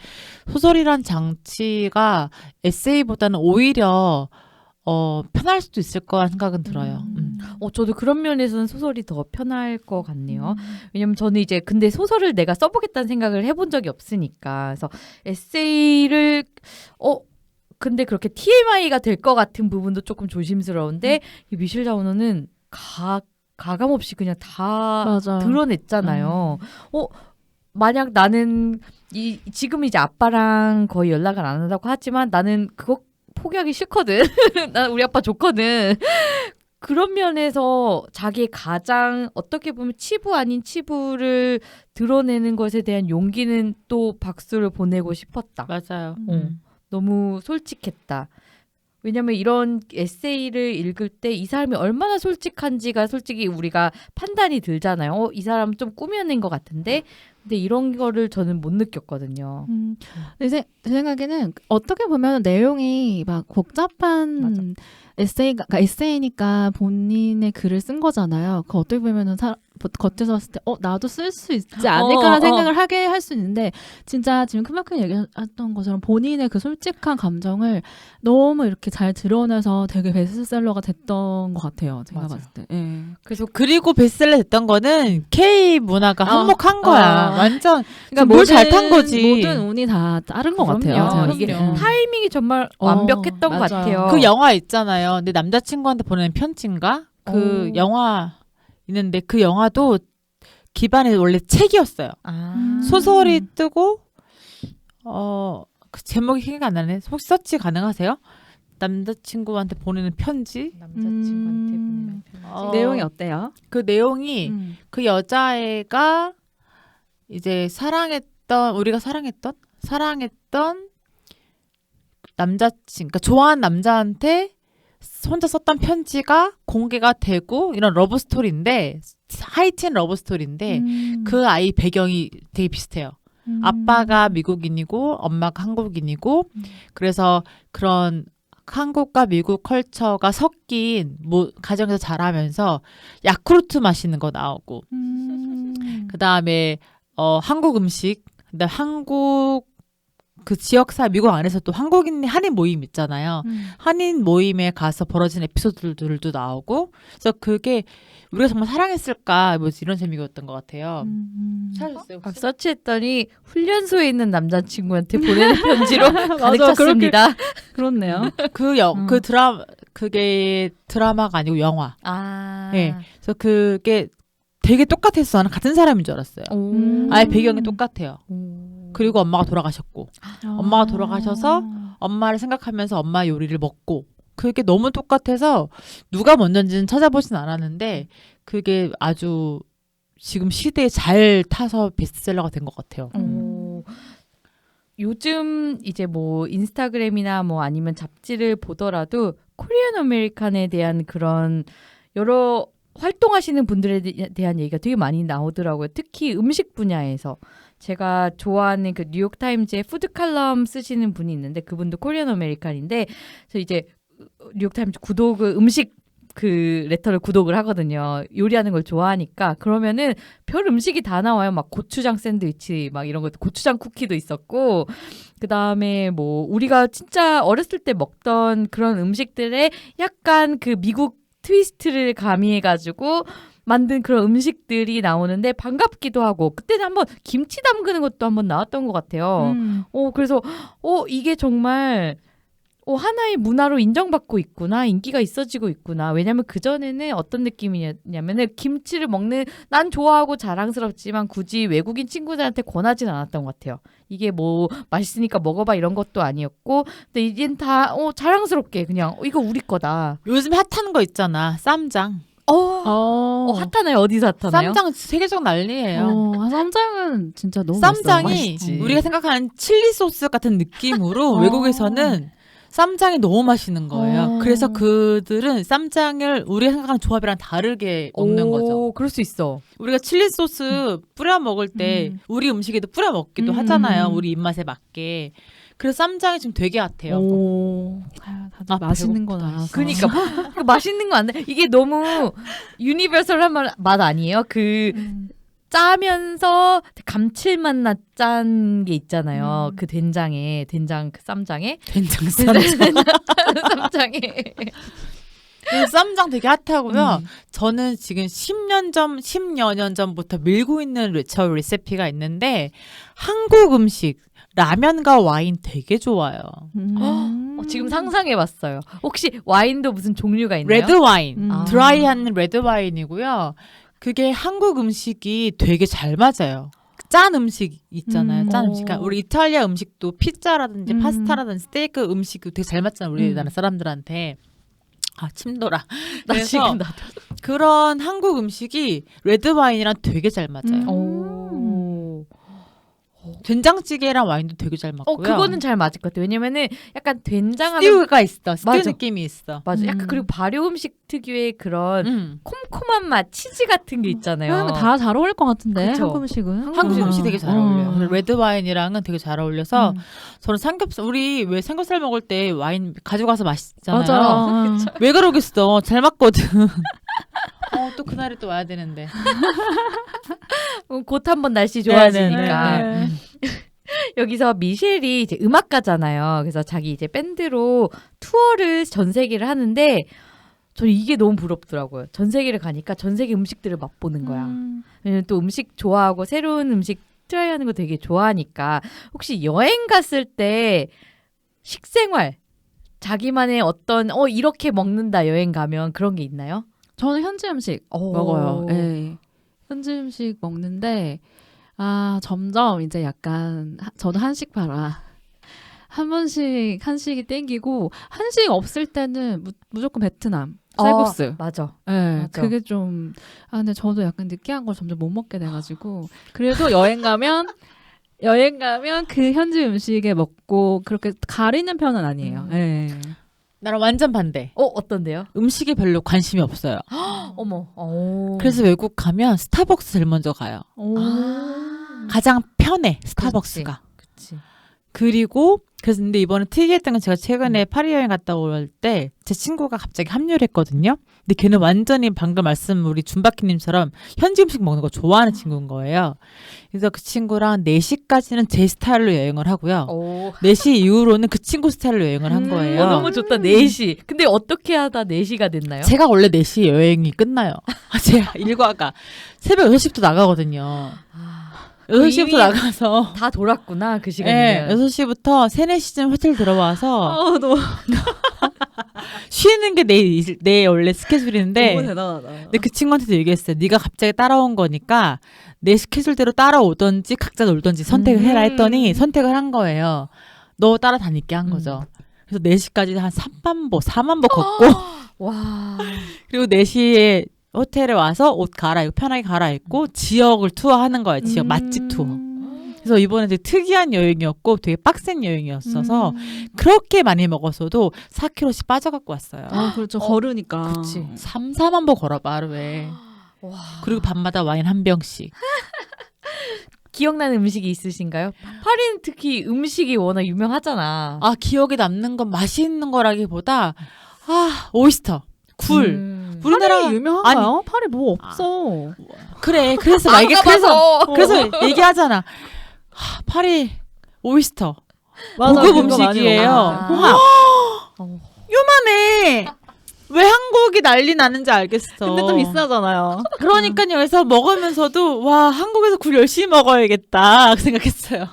소설이란 장치가 에세이보다는 오히려 편할 수도 있을 거라는 생각은 들어요. 저도 그런 면에서는 소설이 더 편할 것 같네요. 왜냐면 저는 이제 근데 소설을 내가 써보겠다는 생각을 해본 적이 없으니까. 그래서 에세이를 근데 그렇게 TMI가 될 것 같은 부분도 조금 조심스러운데 이 미셸 자우너는 가감 없이 그냥 다 맞아. 드러냈잖아요. 만약 나는 지금 이제 아빠랑 거의 연락을 안 한다고 하지만 나는 그거 포기하기 싫거든. 난 우리 아빠 좋거든. 그런 면에서 자기의 가장 어떻게 보면 치부 아닌 치부를 드러내는 것에 대한 용기는 또 박수를 보내고 싶었다. 맞아요. 너무 솔직했다. 왜냐면 이런 에세이를 읽을 때 이 사람이 얼마나 솔직한지가 솔직히 우리가 판단이 들잖아요. 이 사람 좀 꾸며낸 것 같은데 근데 이런 거를 저는 못 느꼈거든요. 제 생각에는 어떻게 보면 내용이 막 복잡한 그러니까 에세이니까 본인의 글을 쓴 거잖아요. 그 어떻게 보면은 겉에서 봤을 때 나도 쓸 수 있지 않을까라는 생각을 하게 할 수 있는데 진짜 지금 큰마큰 얘기했던 것처럼 본인의 그 솔직한 감정을 너무 이렇게 잘 드러내서 되게 베스트셀러가 됐던 것 같아요. 제가 봤을 때. 예. 그리고 베스트셀러 됐던 거는 K 문화가 한몫한 거야. 완전 그러니까 뭘 잘 탄 거지. 모든 운이 다 다른 것 같아요. 그럼요. 이게 타이밍이 정말 완벽했던 것 맞아. 같아요. 그 영화 있잖아요. 내 남자친구한테 보내는 편지인가? 그 영화 있는데 그 영화도 기반이 원래 책이었어요. 소설이 뜨고 그 제목이 생각이 안 나네. 혹시 서치 가능하세요? 남자친구한테 보내는 편지? 남자친구한테 보내는 편지. 내용이 어때요? 그 내용이 그 여자애가 이제 우리가 사랑했던 그러니까 좋아하는 남자한테 혼자 썼던 편지가 공개가 되고 이런 러브 스토리인데 하이틴 러브 스토리인데 그 아이 배경이 되게 비슷해요. 아빠가 미국인이고 엄마가 한국인이고 그래서 그런 한국과 미국 컬처가 섞인 뭐 가정에서 자라면서 야쿠르트 마시는 거 나오고 그다음에 한국 음식, 그다음 한국 그 지역사 미국 안에서 또 한국인 한인 모임 있잖아요. 한인 모임에 가서 벌어진 에피소드들도 나오고 그래서 그게 우리가 정말 사랑했을까 뭐 이런 재미였던 것 같아요. 찾으셨어요? 막 서치했더니 훈련소에 있는 남자친구한테 보내는 편지로 가득 맞아, 찼습니다. 그렇네요. 그 그게 드라마가 아니고 영화. 아. 네. 그래서 그게 되게 똑같았어. 나는 같은 사람인 줄 알았어요. 아예 배경이 똑같아요. 그리고 엄마가 돌아가셨고 엄마가 돌아가셔서 엄마를 생각하면서 엄마 요리를 먹고 그게 너무 똑같아서 누가 먼저인지는 찾아보진 않았는데 그게 아주 지금 시대에 잘 타서 베스트셀러가 된 것 같아요. 요즘 이제 뭐 인스타그램이나 뭐 아니면 잡지를 보더라도 코리안 아메리칸에 대한 그런 여러 활동하시는 분들에 대한 얘기가 되게 많이 나오더라고요. 특히 음식 분야에서. 제가 좋아하는 그 뉴욕타임즈의 푸드 칼럼 쓰시는 분이 있는데 그분도 코리안 아메리칸인데 그래서 이제 뉴욕타임즈 구독을 음식 그 레터를 구독을 하거든요. 요리하는 걸 좋아하니까 그러면은 별 음식이 다 나와요. 막 고추장 샌드위치 막 이런 것 고추장 쿠키도 있었고 그다음에 뭐 우리가 진짜 어렸을 때 먹던 그런 음식들의 약간 그 미국 트위스트를 가미해가지고 만든 그런 음식들이 나오는데 반갑기도 하고 그때는 한번 김치 담그는 것도 한번 나왔던 것 같아요. 그래서 이게 정말 하나의 문화로 인정받고 있구나, 인기가 있어지고 있구나. 왜냐면 그전에는 어떤 느낌이냐면은 김치를 먹는 난 좋아하고 자랑스럽지만 굳이 외국인 친구들한테 권하진 않았던 것 같아요. 이게 뭐 맛있으니까 먹어봐 이런 것도 아니었고 근데 이젠 다 자랑스럽게 그냥 이거 우리 거다. 요즘 핫한 거 있잖아. 쌈장. 핫하나요? 어디서 핫하나요? 쌈장 세계적 난리예요. 쌈장은 진짜 너무 쌈장이 맛있어요. 우리가 생각하는 칠리 소스 같은 느낌으로 외국에서는 쌈장이 너무 맛있는 거예요. 그래서 그들은 쌈장을 우리가 생각하는 조합이랑 다르게 먹는 거죠. 그럴 수 있어. 우리가 칠리 소스 뿌려 먹을 때 우리 음식에도 뿌려 먹기도 하잖아요. 우리 입맛에 맞게. 그래서 쌈장이 지금 되게 핫해요. 다들 맛있는 건 알아서. 그러니까 그 맛있는 거 안 돼. 이게 너무 유니버설한 맛 아니에요? 짜면서 감칠맛 짠 게 있잖아요. 그 된장에 된장 그 쌈장에 된장 쌈장. 쌈장에 쌈장 되게 핫하고요. 저는 지금 10여 년 전부터 밀고 있는 레시피가 있는데 한국 음식 라면과 와인 되게 좋아요. 지금 상상해봤어요. 혹시 와인도 무슨 종류가 있나요? 레드 와인, 아. 드라이한 레드 와인이고요. 그게 한국 음식이 되게 잘 맞아요. 짠 음식 있잖아요. 짠 음식. 그러니까 우리 이탈리아 음식도 피자라든지 파스타라든지 스테이크 음식도 되게 잘 맞잖아요. 우리나라 사람들한테. 아, 침돌아. 나 그래서 지금 나도. 그런 한국 음식이 레드 와인이랑 되게 잘 맞아요. 된장찌개랑 와인도 되게 잘 맞고요. 그거는 잘 맞을 것 같아요. 왜냐면은 약간 된장하면 스튜가 있어. 스튜 맞아. 느낌이 있어. 맞아. 약간 그리고 발효 음식 특유의 그런 콤콤한 맛, 치즈 같은 게 있잖아요. 다 잘 어울릴 것 같은데 그쵸? 한국 음식은. 한국 음식 되게 잘 어울려요. 음. 레드 와인이랑은 되게 잘 어울려서 저는 삼겹살 우리 왜 삼겹살 먹을 때 와인 가져가서 마시잖아요. 맞아. 왜 그러겠어. 잘 맞거든. 또 그날이 또 와야 되는데. 곧 한번 날씨 네, 좋아지니까. 네. 여기서 미셸이 이제 음악가잖아요. 그래서 자기 이제 밴드로 투어를 전 세계를 하는데 저는 이게 너무 부럽더라고요. 전 세계를 가니까 전 세계 음식들을 맛보는 거야. 왜냐면 또 음식 좋아하고 새로운 음식 트라이하는 거 되게 좋아하니까 혹시 여행 갔을 때 식생활 자기만의 어떤 이렇게 먹는다 여행 가면 그런 게 있나요? 저는 현지 음식 먹어요. 네. 현지 음식 먹는데 점점 이제 약간 저도 한식 봐라. 한 번씩 한식이 땡기고 한식 없을 때는 무조건 베트남 쌀국수. 맞아. 네, 맞아. 그게 좀 근데 저도 약간 느끼한 걸 점점 못 먹게 돼가지고 그래도 여행 가면 그 현지 음식에 먹고 그렇게 가리는 편은 아니에요. 네. 나랑 완전 반대. 어떤데요? 음식에 별로 관심이 없어요. 어머. 그래서 외국 가면 스타벅스 제일 먼저 가요. 가장 편해 스타벅스가. 그치. 그리고 그래서 근데 이번에 특이했던 건 제가 최근에 파리 여행 갔다 올 때 제 친구가 갑자기 합류를 했거든요. 근데 걔는 완전히 방금 말씀 우리 준바키님처럼 현지 음식 먹는 거 좋아하는 친구인 거예요. 그래서 그 친구랑 4시까지는 제 스타일로 여행을 하고요. 오. 4시 이후로는 그 친구 스타일로 여행을 한 거예요. 너무 좋다. 4시. 근데 어떻게 하다 4시가 됐나요? 제가 원래 4시에 여행이 끝나요. 제가 일과가 새벽 6시부터 나가거든요. 6시부터 이미 나가서 다 돌았구나 그 네, 시간이면. 6시부터 3, 4시쯤 호텔 들어와서 너무 쉬는 게 내 원래 스케줄인데 대단하다. 근데 그 친구한테도 얘기했어요. 네가 갑자기 따라온 거니까 내 스케줄대로 따라오던지 각자 놀던지 선택을 해라 했더니 선택을 한 거예요. 너 따라다닐게 한 거죠. 그래서 4시까지 한 3만보, 4만보 걷고 와. 그리고 4시에 호텔에 와서 옷 갈아입고 편하게 갈아입고 지역을 투어하는 거예요. 지역 맛집 투어. 그래서 이번에 되게 특이한 여행이었고 되게 빡센 여행이었어서 그렇게 많이 먹었어도 4kg씩 빠져갖고 왔어요. 그렇죠. 걸으니까. 그치. 3, 4만 보 걸어봐 하루에. 와. 그리고 밤마다 와인 한 병씩. 기억나는 음식이 있으신가요? 파리는 특히 음식이 워낙 유명하잖아. 아 기억에 남는 건 맛있는 거라기보다 오이스터, 굴. 우리나라 파리 유명한가요? 파리 뭐 없어. 그래. 그래서 막 이게 그래서 얘기하잖아. 파리 오이스터. 맞아, 고급 그거 많이 음식이에요. 먹어요. 홍합. 어. 요만해. 왜 한국이 난리 나는지 알겠어. 근데 좀 비싸잖아요. 그러니까 여기서 먹으면서도 와 한국에서 굴 열심히 먹어야겠다 생각했어요.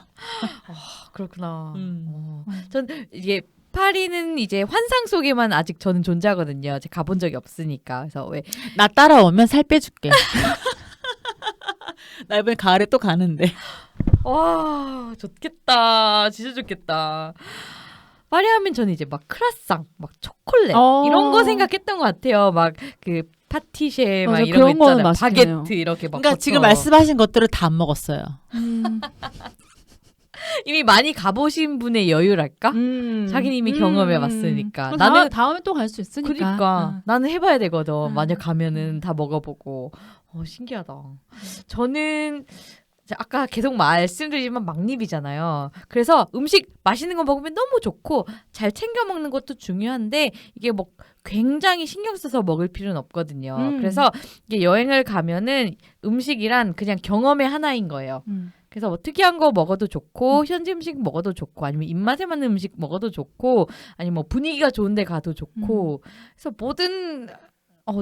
그렇구나. 음. 전 이게 파리는 이제 환상 속에만 아직 저는 존재하거든요. 제가 가본 적이 없으니까. 그래서 왜 나 따라오면 살 빼줄게. 나 이번에 가을에 또 가는데. 와, 좋겠다. 진짜 좋겠다. 파리 하면 저는 이제 막 크라상, 막 초콜릿 이런 거 생각했던 것 같아요. 막 그 파티쉐 막 맞아, 이런 거 그런 거는 있잖아요. 맛있긴 해요. 바게트 이렇게 막. 그러니까 버터. 지금 말씀하신 것들을 다 안 먹었어요. 이미 많이 가보신 분의 여유랄까? 자기는 이미 경험해봤으니까. 나는 다음에 또 갈 수 있으니까. 그러니까 나는 해봐야 되거든. 만약 음. 가면은 다 먹어보고. 신기하다. 저는 이제 아까 계속 말씀드리지만 막립이잖아요. 그래서 음식 맛있는 거 먹으면 너무 좋고 잘 챙겨 먹는 것도 중요한데 이게 뭐 굉장히 신경 써서 먹을 필요는 없거든요. 그래서 이게 여행을 가면은 음식이란 그냥 경험의 하나인 거예요. 그래서 뭐 특이한 거 먹어도 좋고 현지 음식 먹어도 좋고 아니면 입맛에 맞는 음식 먹어도 좋고 아니면 뭐 분위기가 좋은데 가도 좋고 그래서 뭐든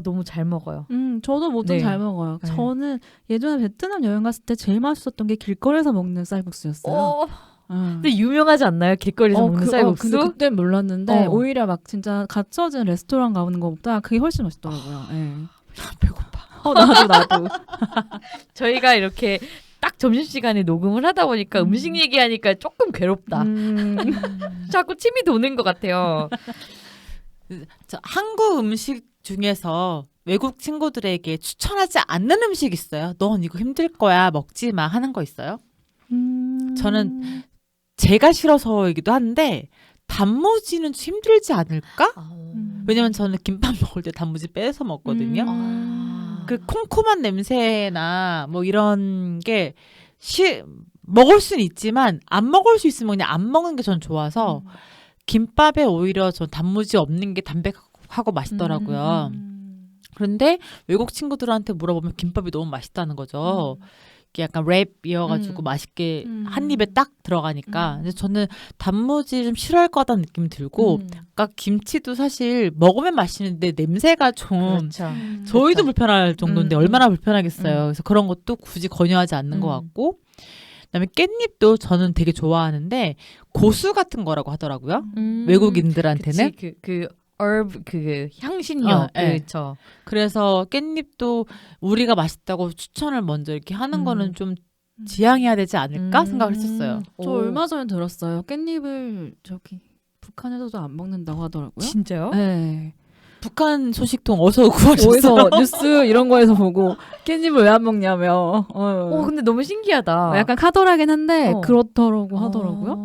너무 잘 먹어요. 저도 뭐든 네. 잘 먹어요. 네. 저는 예전에 베트남 여행 갔을 때 제일 맛있었던 게 길거리에서 먹는 쌀국수였어요. 근데 유명하지 않나요? 길거리에서 먹는 쌀국수? 근데 그때 몰랐는데 어. 오히려 막 진짜 갇혀진 레스토랑 가는 것보다 그게 훨씬 맛있더라고요. 예. 배고파. 나도. 저희가 이렇게 딱 점심시간에 녹음을 하다 보니까 음식 얘기하니까 조금 괴롭다. 자꾸 침이 도는 것 같아요. 한국 음식 중에서 외국 친구들에게 추천하지 않는 음식 있어요? 넌 이거 힘들 거야 먹지 마 하는 거 있어요? 저는 제가 싫어서이기도 한데 단무지는 좀 힘들지 않을까? 왜냐면 저는 김밥 먹을 때 단무지 빼서 먹거든요. 그 콩콩한 냄새나 뭐 이런 게 먹을 수는 있지만 안 먹을 수 있으면 그냥 안 먹는 게 전 좋아서 김밥에 오히려 전 단무지 없는 게 담백하고 맛있더라고요. 그런데 외국 친구들한테 물어보면 김밥이 너무 맛있다는 거죠. 이게 약간 랩이어가지고 맛있게 한 입에 딱 들어가니까. 근데 저는 단무지 좀 싫어할 것 같다는 느낌이 들고, 아까 김치도 사실 먹으면 맛있는데 냄새가 좀 그렇죠. 저희도 불편할 정도인데 얼마나 불편하겠어요. 음. 그래서 그런 것도 굳이 권유하지 않는 것 같고, 그다음에 깻잎도 저는 되게 좋아하는데 고수 같은 거라고 하더라고요. 외국인들한테는. 그치, 그 herb 그 향신료 네. 그렇죠. 그래서 깻잎도 우리가 맛있다고 추천을 먼저 이렇게 하는 거는 좀 지양해야 되지 않을까 생각을 했었어요. 저 얼마 전에 들었어요. 깻잎을 저기 북한에서도 안 먹는다고 하더라고요. 진짜요? 네. 북한 소식통 어디서 구하셨어요? 어디서 뉴스 이런 거에서 보고 깻잎을 왜 안 먹냐며. 근데 너무 신기하다. 약간 카더라긴 한데 어. 그렇더라고 하더라고요.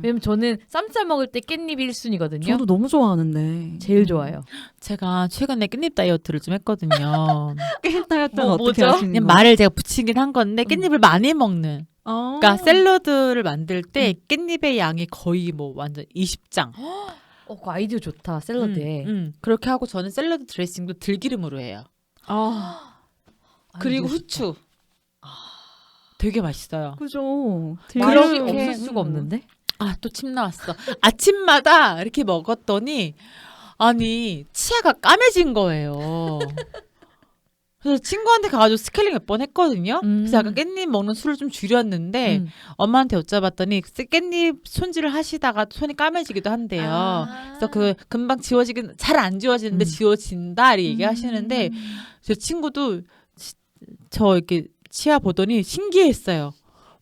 왜냐면 저는 쌈 먹을 때 깻잎 1순위거든요. 저도 너무 좋아하는데. 제일 좋아요. 제가 최근에 깻잎 다이어트를 좀 했거든요. 깻잎 다이어트는 뭐, 어떻게 뭐죠? 하시는 그냥 거예요? 말을 제가 붙이긴 한 건데 깻잎을 많이 먹는 그러니까 샐러드를 만들 때 깻잎의 양이 거의 뭐 완전 20장. 그 아이디어 좋다. 샐러드에. 그렇게 하고 저는 샐러드 드레싱도 들기름으로 해요. 그리고 아이디어 후추. 되게 맛있어요. 그죠. 맛이 그렇게- 없을 수가 없는데. 또 침 나왔어. 아침마다 이렇게 먹었더니 아니 치아가 까매진 거예요. 그래서 친구한테 가가지고 스케일링 몇 번 했거든요. 그래서 약간 깻잎 먹는 술을 좀 줄였는데 엄마한테 여쭤봤더니 깻잎 손질을 하시다가 손이 까매지기도 한대요. 그래서 그 금방 지워지긴 잘 안 지워지는데 지워진다 이렇게 얘기하시는데 제 친구도 저 이렇게 치아 보더니 신기했어요.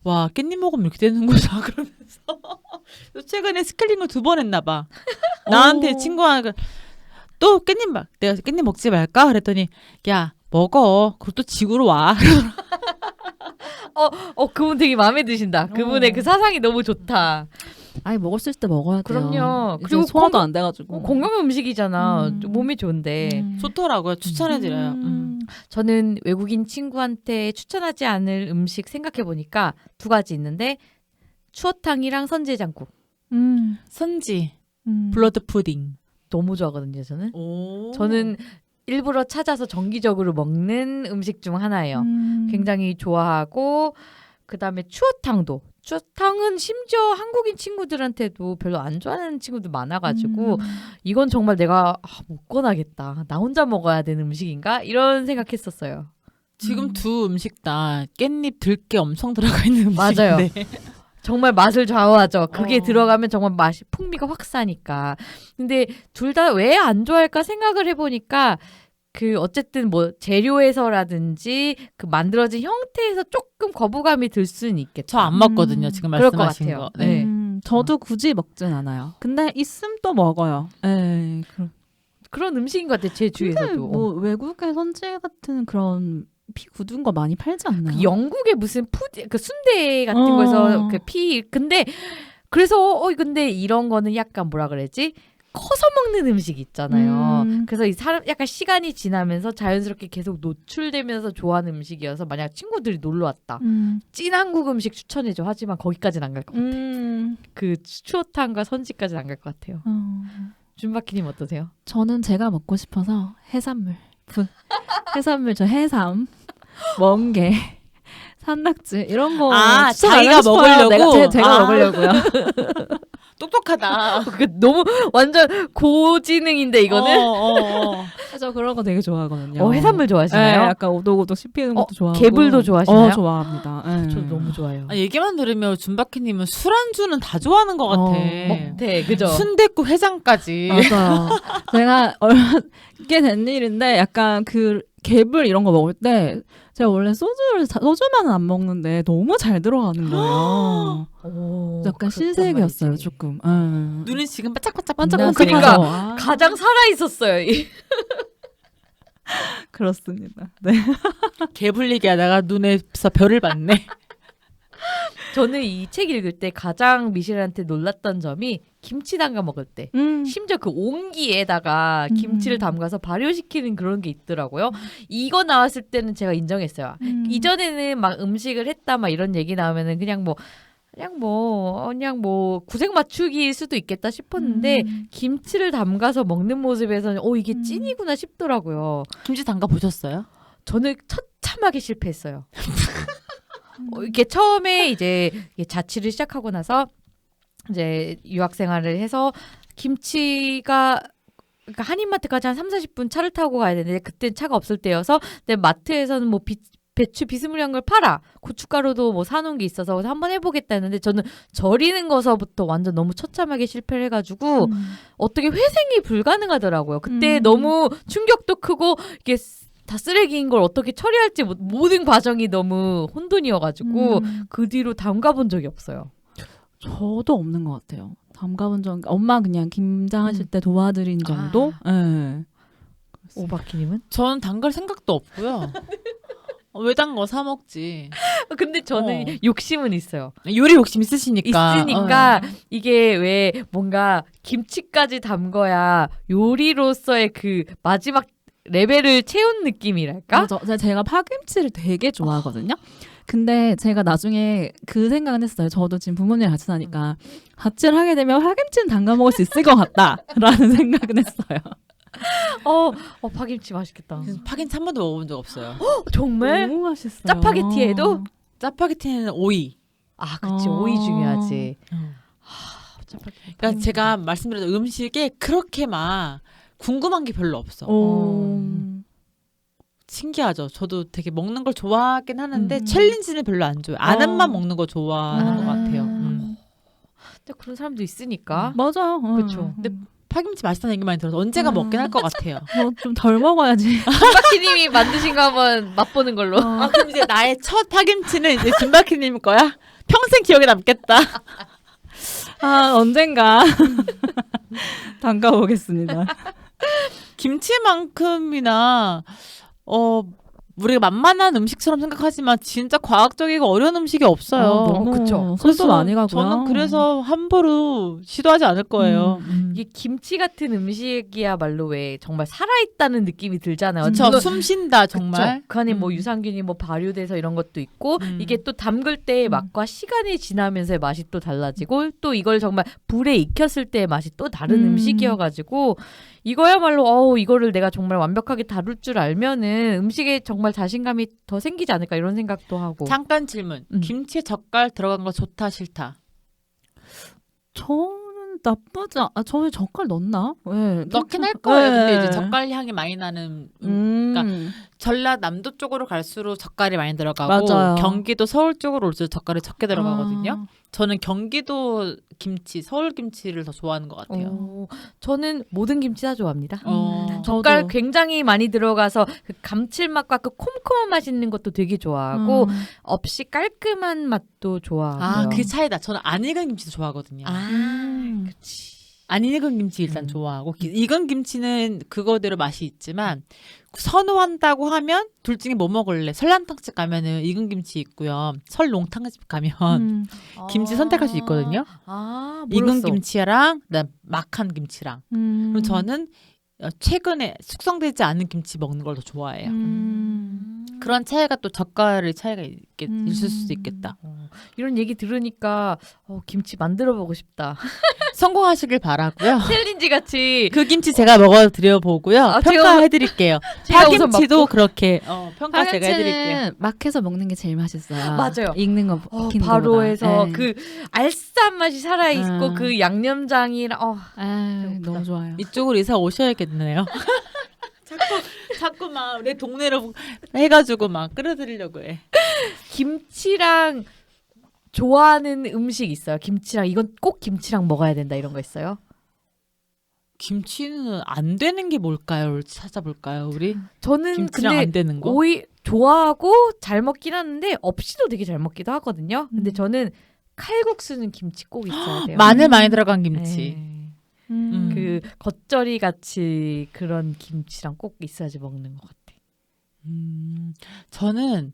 와 깻잎 먹으면 이렇게 되는구나 그러면서 최근에 스케일링을 2번 했나 봐. 나한테 친구가 또 깻잎 내가 깻잎 먹지 말까 그랬더니 야 먹어. 그리고 또 지구로 와. 그분 되게 마음에 드신다. 그분의 그 사상이 너무 좋다. 아니 먹을 수 있을 때 먹어야 돼요. 그럼요. 이제 그리고 소화도 안 돼가지고. 건강 음식이잖아. 음. 몸에 좋은데. 좋더라고요. 추천해드려요. 저는 외국인 친구한테 추천하지 않을 음식 생각해 보니까 2가지 있는데 추어탕이랑 선제장국 선지, 블러드 푸딩. 너무 좋아하거든요. 저는. 오. 저는 일부러 찾아서 정기적으로 먹는 음식 중 하나예요. 굉장히 좋아하고 그다음에 추어탕은 심지어 한국인 친구들한테도 별로 안 좋아하는 친구들 많아가지고 이건 정말 내가 못 권하겠다. 나 혼자 먹어야 되는 음식인가? 이런 생각했었어요. 지금 2 음식 다 깻잎 들깨 엄청 들어가 있는 음식인데. 맞아요. 정말 맛을 좌우하죠. 그게 어. 들어가면 정말 맛이 풍미가 확 사니까. 근데 둘 다 왜 안 좋아할까 생각을 해보니까 그 어쨌든 뭐 재료에서라든지 그 만들어진 형태에서 조금 거부감이 들 수는 있겠죠. 저 안 먹거든요. 지금 그럴 것 말씀하신 같아요. 거. 네. 저도 굳이 먹진 않아요. 근데 있음 또 먹어요. 네, 그런 음식인 것 같아요. 제 근데 주위에서도. 뭐 외국의 선지 같은 그런 피 굳은 거 많이 팔지 않나요? 그 영국의 무슨 그 순대 같은 어. 거에서 그 근데 그래서 근데 이런 거는 약간 뭐라 그래야지? 커서 먹는 음식 있잖아요. 그래서 이 사람 약간 시간이 지나면서 자연스럽게 계속 노출되면서 좋아하는 음식이어서 만약 친구들이 놀러 왔다. 찐 한국 음식 추천해줘. 하지만 거기까지는 안 갈 것 같아. 그 추어탕과 선지까지는 안 갈 것 같아요. 준바키님 어떠세요? 저는 제가 먹고 싶어서 해산물. 해산물 저 해삼, 멍게, 산낙지 이런 거 추천 안 자기가 하고 싶어요. 먹으려고? 제가 먹으려고요. 똑똑하다. 그 너무 완전 고지능인데 이거는. 저 그런 거 되게 좋아하거든요. 해산물 네, 좋아하시나요? 약간 오독오독 씹히는 것도 좋아하고. 개불도 좋아하시나요? 좋아합니다. 네. 저 너무 좋아요. 얘기만 들으면 준바키님은 술안주는 다 좋아하는 것 같아. 먹태 그죠? 순댓국 회장까지. 맞아요. 제가 얼마 꽤 된 일인데 약간 그 개불 이런 거 먹을 때 제가 원래 소주만은 안 먹는데 너무 잘 들어가는 거예요. 약간 신세계였어요, 조금. 눈이 지금 반짝반짝 그러니까 반짝반짝하죠. 가장 살아 있었어요. 그렇습니다. 네. 개불리게 하다가 눈에서 별을 봤네. 저는 이 책 읽을 때 가장 미셸한테 놀랐던 점이 김치 담가 먹을 때 심지어 그 옹기에다가 김치를 담가서 발효시키는 그런 게 있더라고요. 이거 나왔을 때는 제가 인정했어요. 이전에는 막 음식을 했다 막 이런 얘기 나오면은 그냥 뭐 구색 맞추기일 수도 있겠다 싶었는데 김치를 담가서 먹는 모습에서는 이게 찐이구나 싶더라고요. 김치 담가 보셨어요? 저는 처참하게 실패했어요. 이게 처음에 이제 자취를 시작하고 나서 이제 유학 생활을 해서 김치가 그러니까 한인마트까지 한 30-40분 차를 타고 가야 되는데 그땐 차가 없을 때여서 근데 마트에서는 뭐 배추 비스무리한 걸 팔아. 고춧가루도 뭐 사놓은 게 있어서 한번 해보겠다 했는데 저는 절이는 거서부터 완전 너무 처참하게 실패를 해가지고 어떻게 회생이 불가능하더라고요. 그때 너무 충격도 크고 이게 다 쓰레기인 걸 어떻게 처리할지 모든 과정이 너무 혼돈이어가지고 그 뒤로 담가본 적이 없어요. 저도 없는 것 같아요. 담가본 적 엄마 그냥 김장하실 때 도와드린 정도? 네. 오바키님은? 저는 담글 생각도 없고요. 왜 담궈 사 먹지? 근데 저는 욕심은 있어요. 요리 욕심 있으시니까. 있으니까 이게 왜 뭔가 김치까지 담궈야 요리로서의 그 마지막 레벨을 채운 느낌이랄까? 맞아. 제가 파김치를 되게 좋아하거든요. 근데 제가 나중에 그 생각은 했어요. 저도 지금 부모님이랑 같이 사니까 자취를 하게 되면 파김치는 담가 먹을 수 있을 것 같다라는 생각은 했어요. 파김치 맛있겠다. 그래서 파김치 한 번도 먹어본 적 없어요. 정말? 너무 맛있어요. 짜파게티에도? 짜파게티는 오이. 아, 그치. 오이 중요하지. 그러니까 제가 말씀드렸던 음식에 그렇게 막 궁금한 게 별로 없어. 신기하죠. 저도 되게 먹는 걸 좋아하긴 하는데 챌린지는 별로 안 좋아해요. 아는 맛 먹는 거 좋아하는 것 같아요. 근데 그런 사람도 있으니까. 맞아요. 그쵸. 근데 파김치 맛있다는 얘기 많이 들어서 언제가 먹긴 할 것 같아요. 좀 덜 먹어야지. 준바키님이 만드신 거 한번 맛보는 걸로. 아, 그럼 이제 나의 첫 파김치는 이제 준바키님 거야? 평생 기억에 남겠다. 아, 언젠가 담가 보겠습니다. 김치만큼이나 우리가 만만한 음식처럼 생각하지만 진짜 과학적이고 어려운 음식이 없어요. 너무 그쵸. 손도 많이 가고요. 저는 그래서 함부로 시도하지 않을 거예요. 이게 김치 같은 음식이야말로 왜 정말 살아있다는 느낌이 들잖아요. 그쵸, 물론 숨 쉰다 정말. 그쵸. 그 안에 뭐 유산균이 뭐 발효돼서 이런 것도 있고 이게 또 담글 때의 맛과 시간이 지나면서의 맛이 또 달라지고 또 이걸 정말 불에 익혔을 때의 맛이 또 다른 음식이어가지고 이거야말로 이거를 내가 정말 완벽하게 다룰 줄 알면은 음식에 정말 자신감이 더 생기지 않을까 이런 생각도 하고. 잠깐 질문. 김치에 젓갈 들어간 거 좋다 싫다? 저는 나쁘지 저는 젓갈 넣나? 네, 넣긴 할 거예요. 네. 근데 이제 젓갈 향이 많이 나는 그러니까 전라남도 쪽으로 갈수록 젓갈이 많이 들어가고 맞아요. 경기도 서울 쪽으로 올수록 젓갈이 적게 들어가거든요. 아. 저는 경기도 김치, 서울 김치를 더 좋아하는 것 같아요. 저는 모든 김치 다 좋아합니다. 젓갈 저도. 굉장히 많이 들어가서 그 감칠맛과 그 콤콤한 맛 있는 것도 되게 좋아하고 없이 깔끔한 맛도 좋아하고요. 아, 그 차이다. 저는 안 익은 김치도 좋아하거든요. 그치. 안 익은 김치 일단 좋아하고 익은 김치는 그거대로 맛이 있지만 선호한다고 하면 둘 중에 뭐 먹을래? 설렁탕집 가면은 익은 김치 있고요. 설롱탕집 가면 김치 선택할 수 있거든요. 익은 몰랐어. 김치랑 그다음 막한 김치랑. 그럼 저는 최근에 숙성되지 않은 김치 먹는 걸 더 좋아해요. 그런 차이가 또 젓갈의 차이가 있을 수도 있겠다. 이런 얘기 들으니까 김치 만들어 보고 싶다. 성공하시길 바라고요. 챌린지 같이. 그 김치 제가 먹어드려 보고요. 평가해드릴게요. 제가 우선 파김치도 먹고. 그렇게 평가 제가 해드릴게요. 파김치는 막 해서 먹는 게 제일 맛있어요. 맞아요. 익는 거 익히는 바로 거보다. 해서 네. 그 알싸한 맛이 살아있고 그 양념장이랑 너무 좋아요. 이쪽으로 이사 오셔야겠네요. 자꾸 막 내 동네로 해가지고 막 끌어들이려고 해. 김치랑 좋아하는 음식 있어요? 김치랑 이건 꼭 김치랑 먹어야 된다 이런 거 있어요? 김치는 안 되는 게 뭘까요? 찾아볼까요, 우리? 저는 김치랑 근데 안 되는 거? 오이 좋아하고 잘 먹긴 하는데 없이도 되게 잘 먹기도 하거든요. 근데 저는 칼국수는 김치 꼭 있어야 돼요. 마늘 많이 들어간 김치. 네. 그 겉절이 같이 그런 김치랑 꼭 있어야지 먹는 것 같아. 저는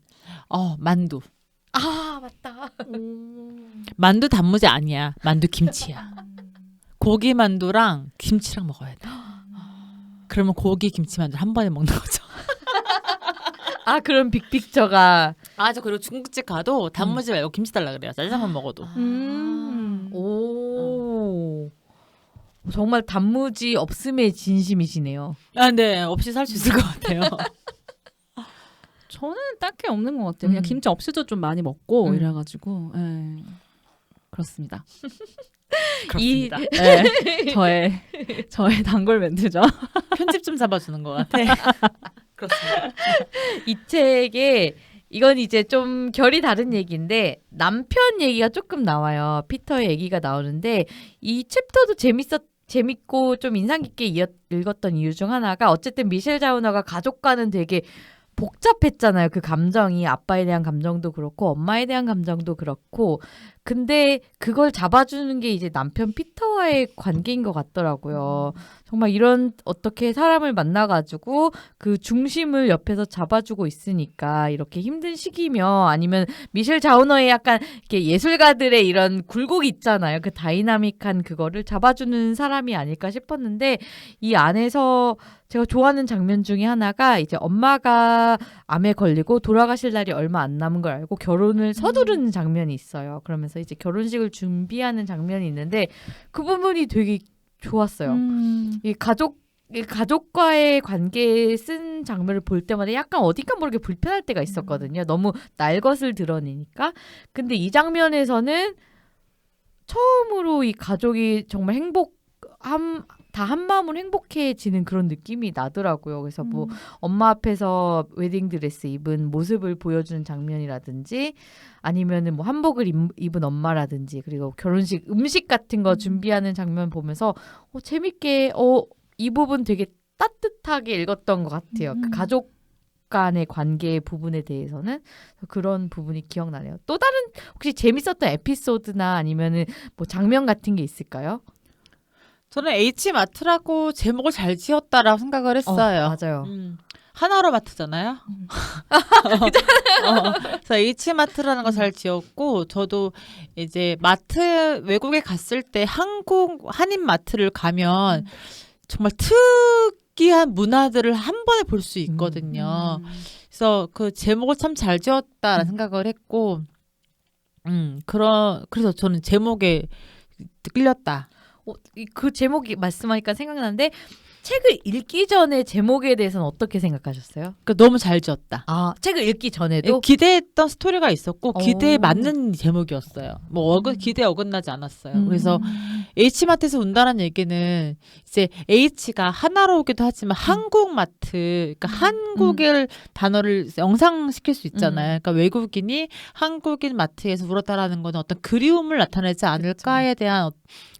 만두. 아 맞다. 만두 단무지 아니야. 만두 김치야. 고기 만두랑 김치랑 먹어야 돼. 그러면 고기 김치 만두 한 번에 먹는 거죠. 아 그런 빅픽처가. 저 그리고 중국집 가도 단무지 말고 김치 달라 그래요. 짜장면 먹어도. 오. 정말 단무지 없음의 진심이시네요. 네. 없이 살 수 있을 것 같아요. 저는 딱히 없는 것 같아요. 그냥 김치 없이도 좀 많이 먹고 이래가지고 그렇습니다. 그렇습니다. 저의 단골 멘트죠. 편집 좀 잡아주는 것 같아. 그렇습니다. 이 책에 이건 이제 좀 결이 다른 얘기인데 남편 얘기가 조금 나와요. 피터의 얘기가 나오는데 이 챕터도 재밌고 좀 인상 깊게 읽었던 이유 중 하나가 어쨌든 미셸 자우너가 가족과는 되게 복잡했잖아요. 그 감정이 아빠에 대한 감정도 그렇고 엄마에 대한 감정도 그렇고 근데 그걸 잡아주는 게 이제 남편 피터와의 관계인 것 같더라고요. 정말 이런 어떻게 사람을 만나가지고 그 중심을 옆에서 잡아주고 있으니까 이렇게 힘든 시기며 아니면 미셸 자우너의 약간 이렇게 예술가들의 이런 굴곡이 있잖아요. 그 다이나믹한 그거를 잡아주는 사람이 아닐까 싶었는데 이 안에서 제가 좋아하는 장면 중에 하나가 이제 엄마가 암에 걸리고 돌아가실 날이 얼마 안 남은 걸 알고 결혼을 서두르는 장면이 있어요. 그러면서 이제 결혼식을 준비하는 장면이 있는데 그 부분이 되게 좋았어요. 이 가족과의 관계에 쓴 장면을 볼 때마다 약간 어딘가 모르게 불편할 때가 있었거든요. 너무 날 것을 드러내니까. 근데 이 장면에서는 처음으로 이 가족이 정말 다 한마음으로 행복해지는 그런 느낌이 나더라고요. 그래서 뭐 엄마 앞에서 웨딩드레스 입은 모습을 보여주는 장면이라든지 아니면은 뭐 한복을 입은 엄마라든지 그리고 결혼식 음식 같은 거 준비하는 장면 보면서 재밌게 이 부분 되게 따뜻하게 읽었던 것 같아요. 그 가족 간의 관계 부분에 대해서는 그런 부분이 기억나네요. 또 다른 혹시 재밌었던 에피소드나 아니면은 뭐 장면 같은 게 있을까요? 저는 H마트라고 제목을 잘 지었다라고 생각을 했어요. 맞아요. 하나로 마트잖아요. 그래서 H마트라는 거 잘 지었고 저도 이제 마트 외국에 갔을 때 한인 마트를 가면 정말 특이한 문화들을 한 번에 볼 수 있거든요. 그래서 그 제목을 참 잘 지었다라는 생각을 했고 그래서 저는 제목에 끌렸다. 그 제목이 말씀하니까 생각나는데 책을 읽기 전에 제목에 대해서는 어떻게 생각하셨어요? 너무 잘 지었다. 책을 읽기 전에도 기대했던 스토리가 있었고 기대에 오. 맞는 제목이었어요. 뭐 기대에 어긋나지 않았어요. 그래서 H마트에서 온다는 얘기는 이제 H가 하나로 오기도 하지만 한국마트, 그러니까 한국의 단어를 영상시킬 수 있잖아요. 그러니까 외국인이 한국인 마트에서 울었다라는 건 어떤 그리움을 나타내지 않을까에 대한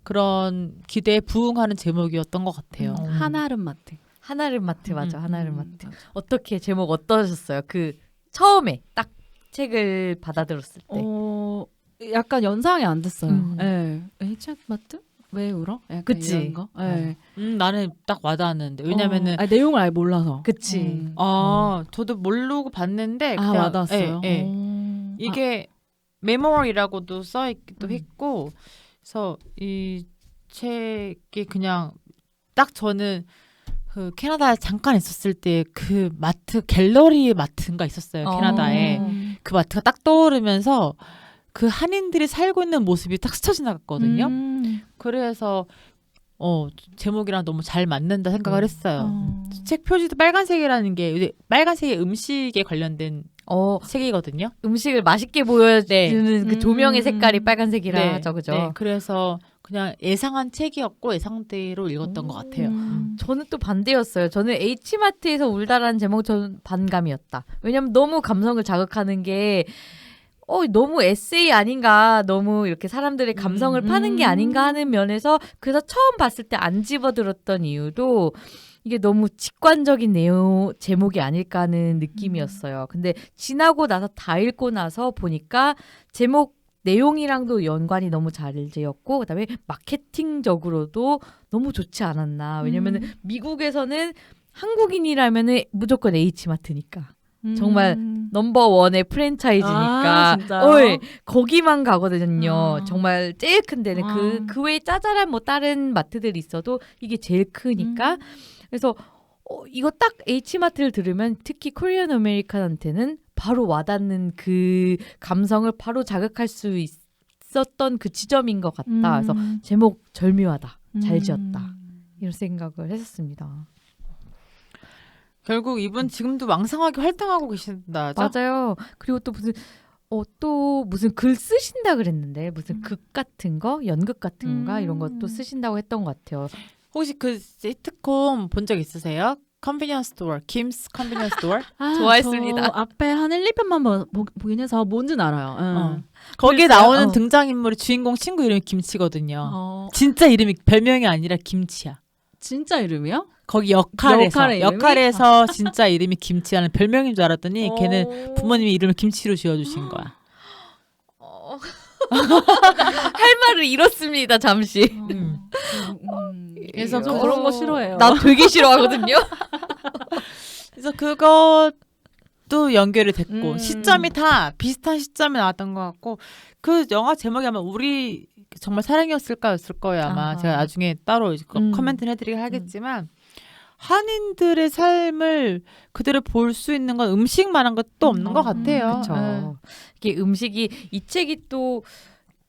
그런 기대에 부응하는 제목이었던 것 같아요. 한아름마트. 한아름마트 맞아. 한아름마트. 어떻게 제목 어떠셨어요? 그 처음에 딱 책을 받아들었을 때. 약간 연상이 안 됐어요. 예. H마트? 왜 울어? 약간 그치. 이런 거. 예. 나는 딱 와닿았는데 왜냐면은 내용을 아예 몰라서. 그치. 저도 모르고 봤는데 그냥 그냥 와닿았어요. 이게 메모리라고도 써 있기도 했고 그래서 이 책이 그냥 딱 저는 그 캐나다에 잠깐 있었을 때 그 마트 갤러리 마트인가 있었어요. 캐나다에 그 마트가 딱 떠오르면서 그 한인들이 살고 있는 모습이 딱 스쳐 지나갔거든요. 그래서 제목이랑 너무 잘 맞는다 생각을 했어요. 책 표지도 빨간색이라는 게 빨간색의 음식에 관련된 책이거든요. 음식을 맛있게 보여주는 그 조명의 색깔이 빨간색이라 하죠, 그죠? 네, 그래서 그냥 예상한 책이었고 예상대로 읽었던 것 같아요. 저는 또 반대였어요. 저는 H마트에서 울다라는 제목 저는 반감이었다. 왜냐면 너무 감성을 자극하는 게 너무 에세이 아닌가, 너무 이렇게 사람들의 감성을 파는 게 아닌가 하는 면에서 그래서 처음 봤을 때 안 집어들었던 이유도 이게 너무 직관적인 제목이 아닐까 하는 느낌이었어요. 근데 지나고 나서 다 읽고 나서 보니까 제목 내용이랑도 연관이 너무 잘 지었고 그다음에 마케팅적으로도 너무 좋지 않았나. 왜냐면은 미국에서는 한국인이라면은 무조건 H마트니까. 정말 넘버원의 프랜차이즈니까 거기만 가거든요. 정말 제일 큰 데는 그 외에 짜잘한 뭐 다른 마트들이 있어도 이게 제일 크니까. 그래서 이거 딱 H마트를 들으면 특히 코리안 아메리칸한테는 바로 와닿는 그 감성을 바로 자극할 수 있었던 그 지점인 것 같다. 그래서 제목 절묘하다. 잘 지었다. 이런 생각을 했었습니다. 결국 이분 지금도 왕성하게 활동하고 계신다죠? 맞아요. 그리고 또 무슨 글 쓰신다 그랬는데 무슨 극 같은 거, 연극 같은 거 이런 것도 쓰신다고 했던 것 같아요. 혹시 그 시트콤 본 적 있으세요? 컨비니언스 스토어, 김스 컨비니언스 스토어? 좋아했습니다. 저 앞에 한 1, 2편만 보긴 해서 뭔지는 알아요. 거기에 그랬어요? 나오는 등장인물의 주인공 친구 이름이 김치거든요. 진짜 이름이 별명이 아니라 김치야. 진짜 이름이요? 거기 역할의 이름이? 역할에서 진짜 이름이 김치라는 별명인 줄 알았더니 걔는 부모님이 이름을 김치로 지어주신 거야. 할 말을 잃었습니다. 잠시. 그래서 저 그런 거 싫어해요. 나 되게 싫어하거든요. 그래서 그것도 연결이 됐고 시점이 음. 다 비슷한 시점에 나왔던 것 같고 그 영화 제목이 아마 우리 정말 사랑이었을까였을 거예요. 아마 아하. 제가 나중에 따로 이제 코멘트를 해드리긴 하겠지만 한인들의 삶을 그대로 볼 수 있는 건 음식만한 것도 없는 것 같아요. 그렇죠. 이게 음식이 이 책이 또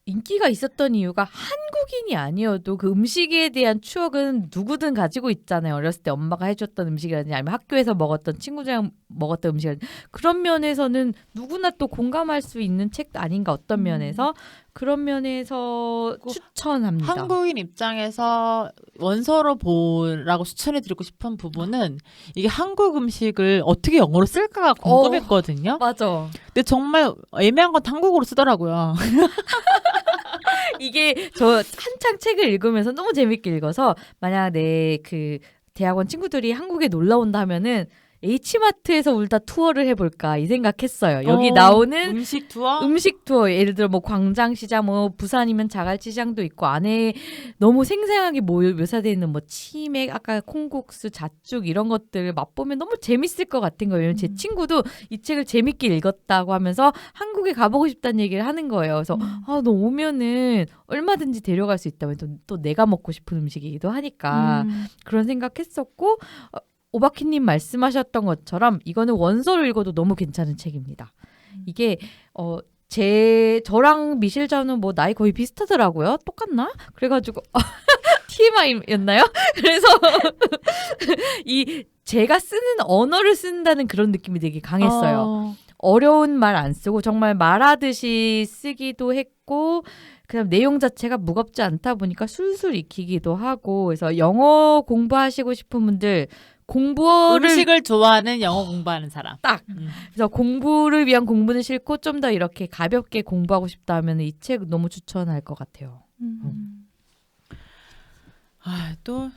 인기가 있었던 이유가 한국인이 아니어도 그 음식에 대한 추억은 누구든 가지고 있잖아요. 어렸을 때 엄마가 해줬던 음식이라든지 아니면 학교에서 먹었던 친구들이랑 먹었던 음식이라든지 그런 면에서는 누구나 또 공감할 수 있는 책 아닌가 어떤 면에서 그런 면에서 추천합니다. 한국인 입장에서 원서로 보라고 추천해드리고 싶은 부분은 이게 한국 음식을 어떻게 영어로 쓸까가 궁금했거든요. 맞아. 근데 정말 애매한 건 한국어로 쓰더라고요. 이게 저 한창 책을 읽으면서 너무 재밌게 읽어서 만약 내 그 대학원 친구들이 한국에 놀러 온다 하면은 H마트에서 울다 투어를 해볼까 이 생각했어요. 여기 나오는 음식 투어? 음식 투어 예를 들어 뭐 광장시장 뭐 부산이면 자갈치장도 있고 안에 너무 생생하게 묘사되어 있는 뭐 치맥 아까 콩국수 자쭉 이런 것들 맛보면 너무 재밌을 것 같은 거예요. 왜냐면 제 친구도 이 책을 재밌게 읽었다고 하면서 한국에 가보고 싶다는 얘기를 하는 거예요. 그래서 아, 너 오면은 얼마든지 데려갈 수 있다면 또 내가 먹고 싶은 음식이기도 하니까 그런 생각했었고 오바키님 말씀하셨던 것처럼 이거는 원서를 읽어도 너무 괜찮은 책입니다. 이게 저랑 미셸 자는 뭐 나이 거의 비슷하더라고요. 똑같나? 그래가지고 TMI였나요? 그래서 이 제가 쓰는 언어를 쓴다는 그런 느낌이 되게 강했어요. 어려운 말 안 쓰고 정말 말하듯이 쓰기도 했고 그다음 내용 자체가 무겁지 않다 보니까 술술 익히기도 하고 그래서 영어 공부하시고 싶은 분들 공부를 음식을 좋아하는 영어 공부하는 사람. 딱. 그래서 공부를 위한 공부는 싫고 좀 더 이렇게 가볍게 공부하고 싶다 하면 이 책 너무 추천할 것 같아요. 아, 또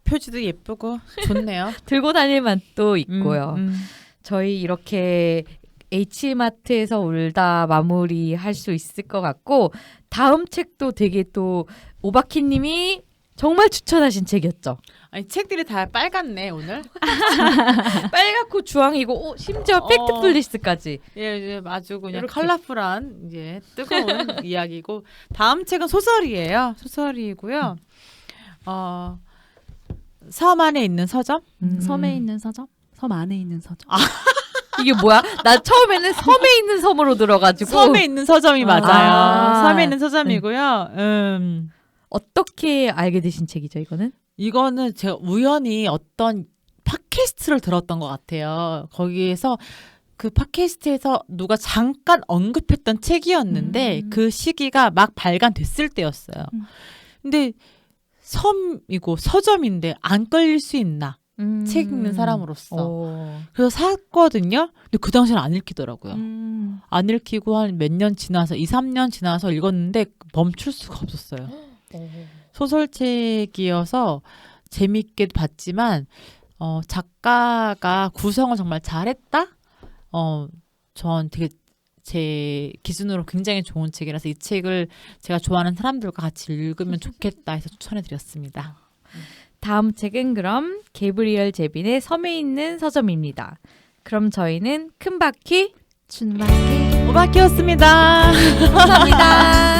표지도 예쁘고 좋네요. 들고 다닐 맛도 있고요. 음. 저희 이렇게 H마트에서 울다 마무리할 수 있을 것 같고 다음 책도 되게 또 오바키님이 정말 추천하신 책이었죠. 아니 책들이 다 빨갛네 오늘. 빨갛고 주황이고 심지어 팩트플리스까지. 예, 이제 아주 그냥 이렇게. 컬러풀한 이제 뜨거운 이야기고 다음 책은 소설이에요. 소설이고요. 섬 안에 있는 서점. 섬에 있는 서점? 섬 안에 있는 서점. 이게 뭐야? 나 처음에는 섬에 있는 섬으로 들어가지고 섬에 있는 서점이 맞아요. 아. 섬에 있는 서점이고요. 어떻게 알게 되신 책이죠, 이거는? 이거는 제가 우연히 어떤 팟캐스트를 들었던 것 같아요. 거기에서 그 팟캐스트에서 누가 잠깐 언급했던 책이었는데 그 시기가 막 발간됐을 때였어요. 근데 섬이고 서점인데 안 끌릴 수 있나? 책 읽는 사람으로서. 그래서 샀거든요. 근데 그 당시에는 안 읽히더라고요. 안 읽히고 한 몇 년 지나서 2, 3년 지나서 읽었는데 멈출 수가 없었어요. 소설책이어서 재밌게 봤지만 작가가 구성을 정말 잘했다? 전 되게 제 기준으로 굉장히 좋은 책이라서 이 책을 제가 좋아하는 사람들과 같이 읽으면 좋겠다 해서 추천해드렸습니다. 다음 책은 그럼 게브리엘 제빈의 섬에 있는 서점입니다. 그럼 저희는 큰 바퀴 준바퀴 오바키였습니다. 감사합니다.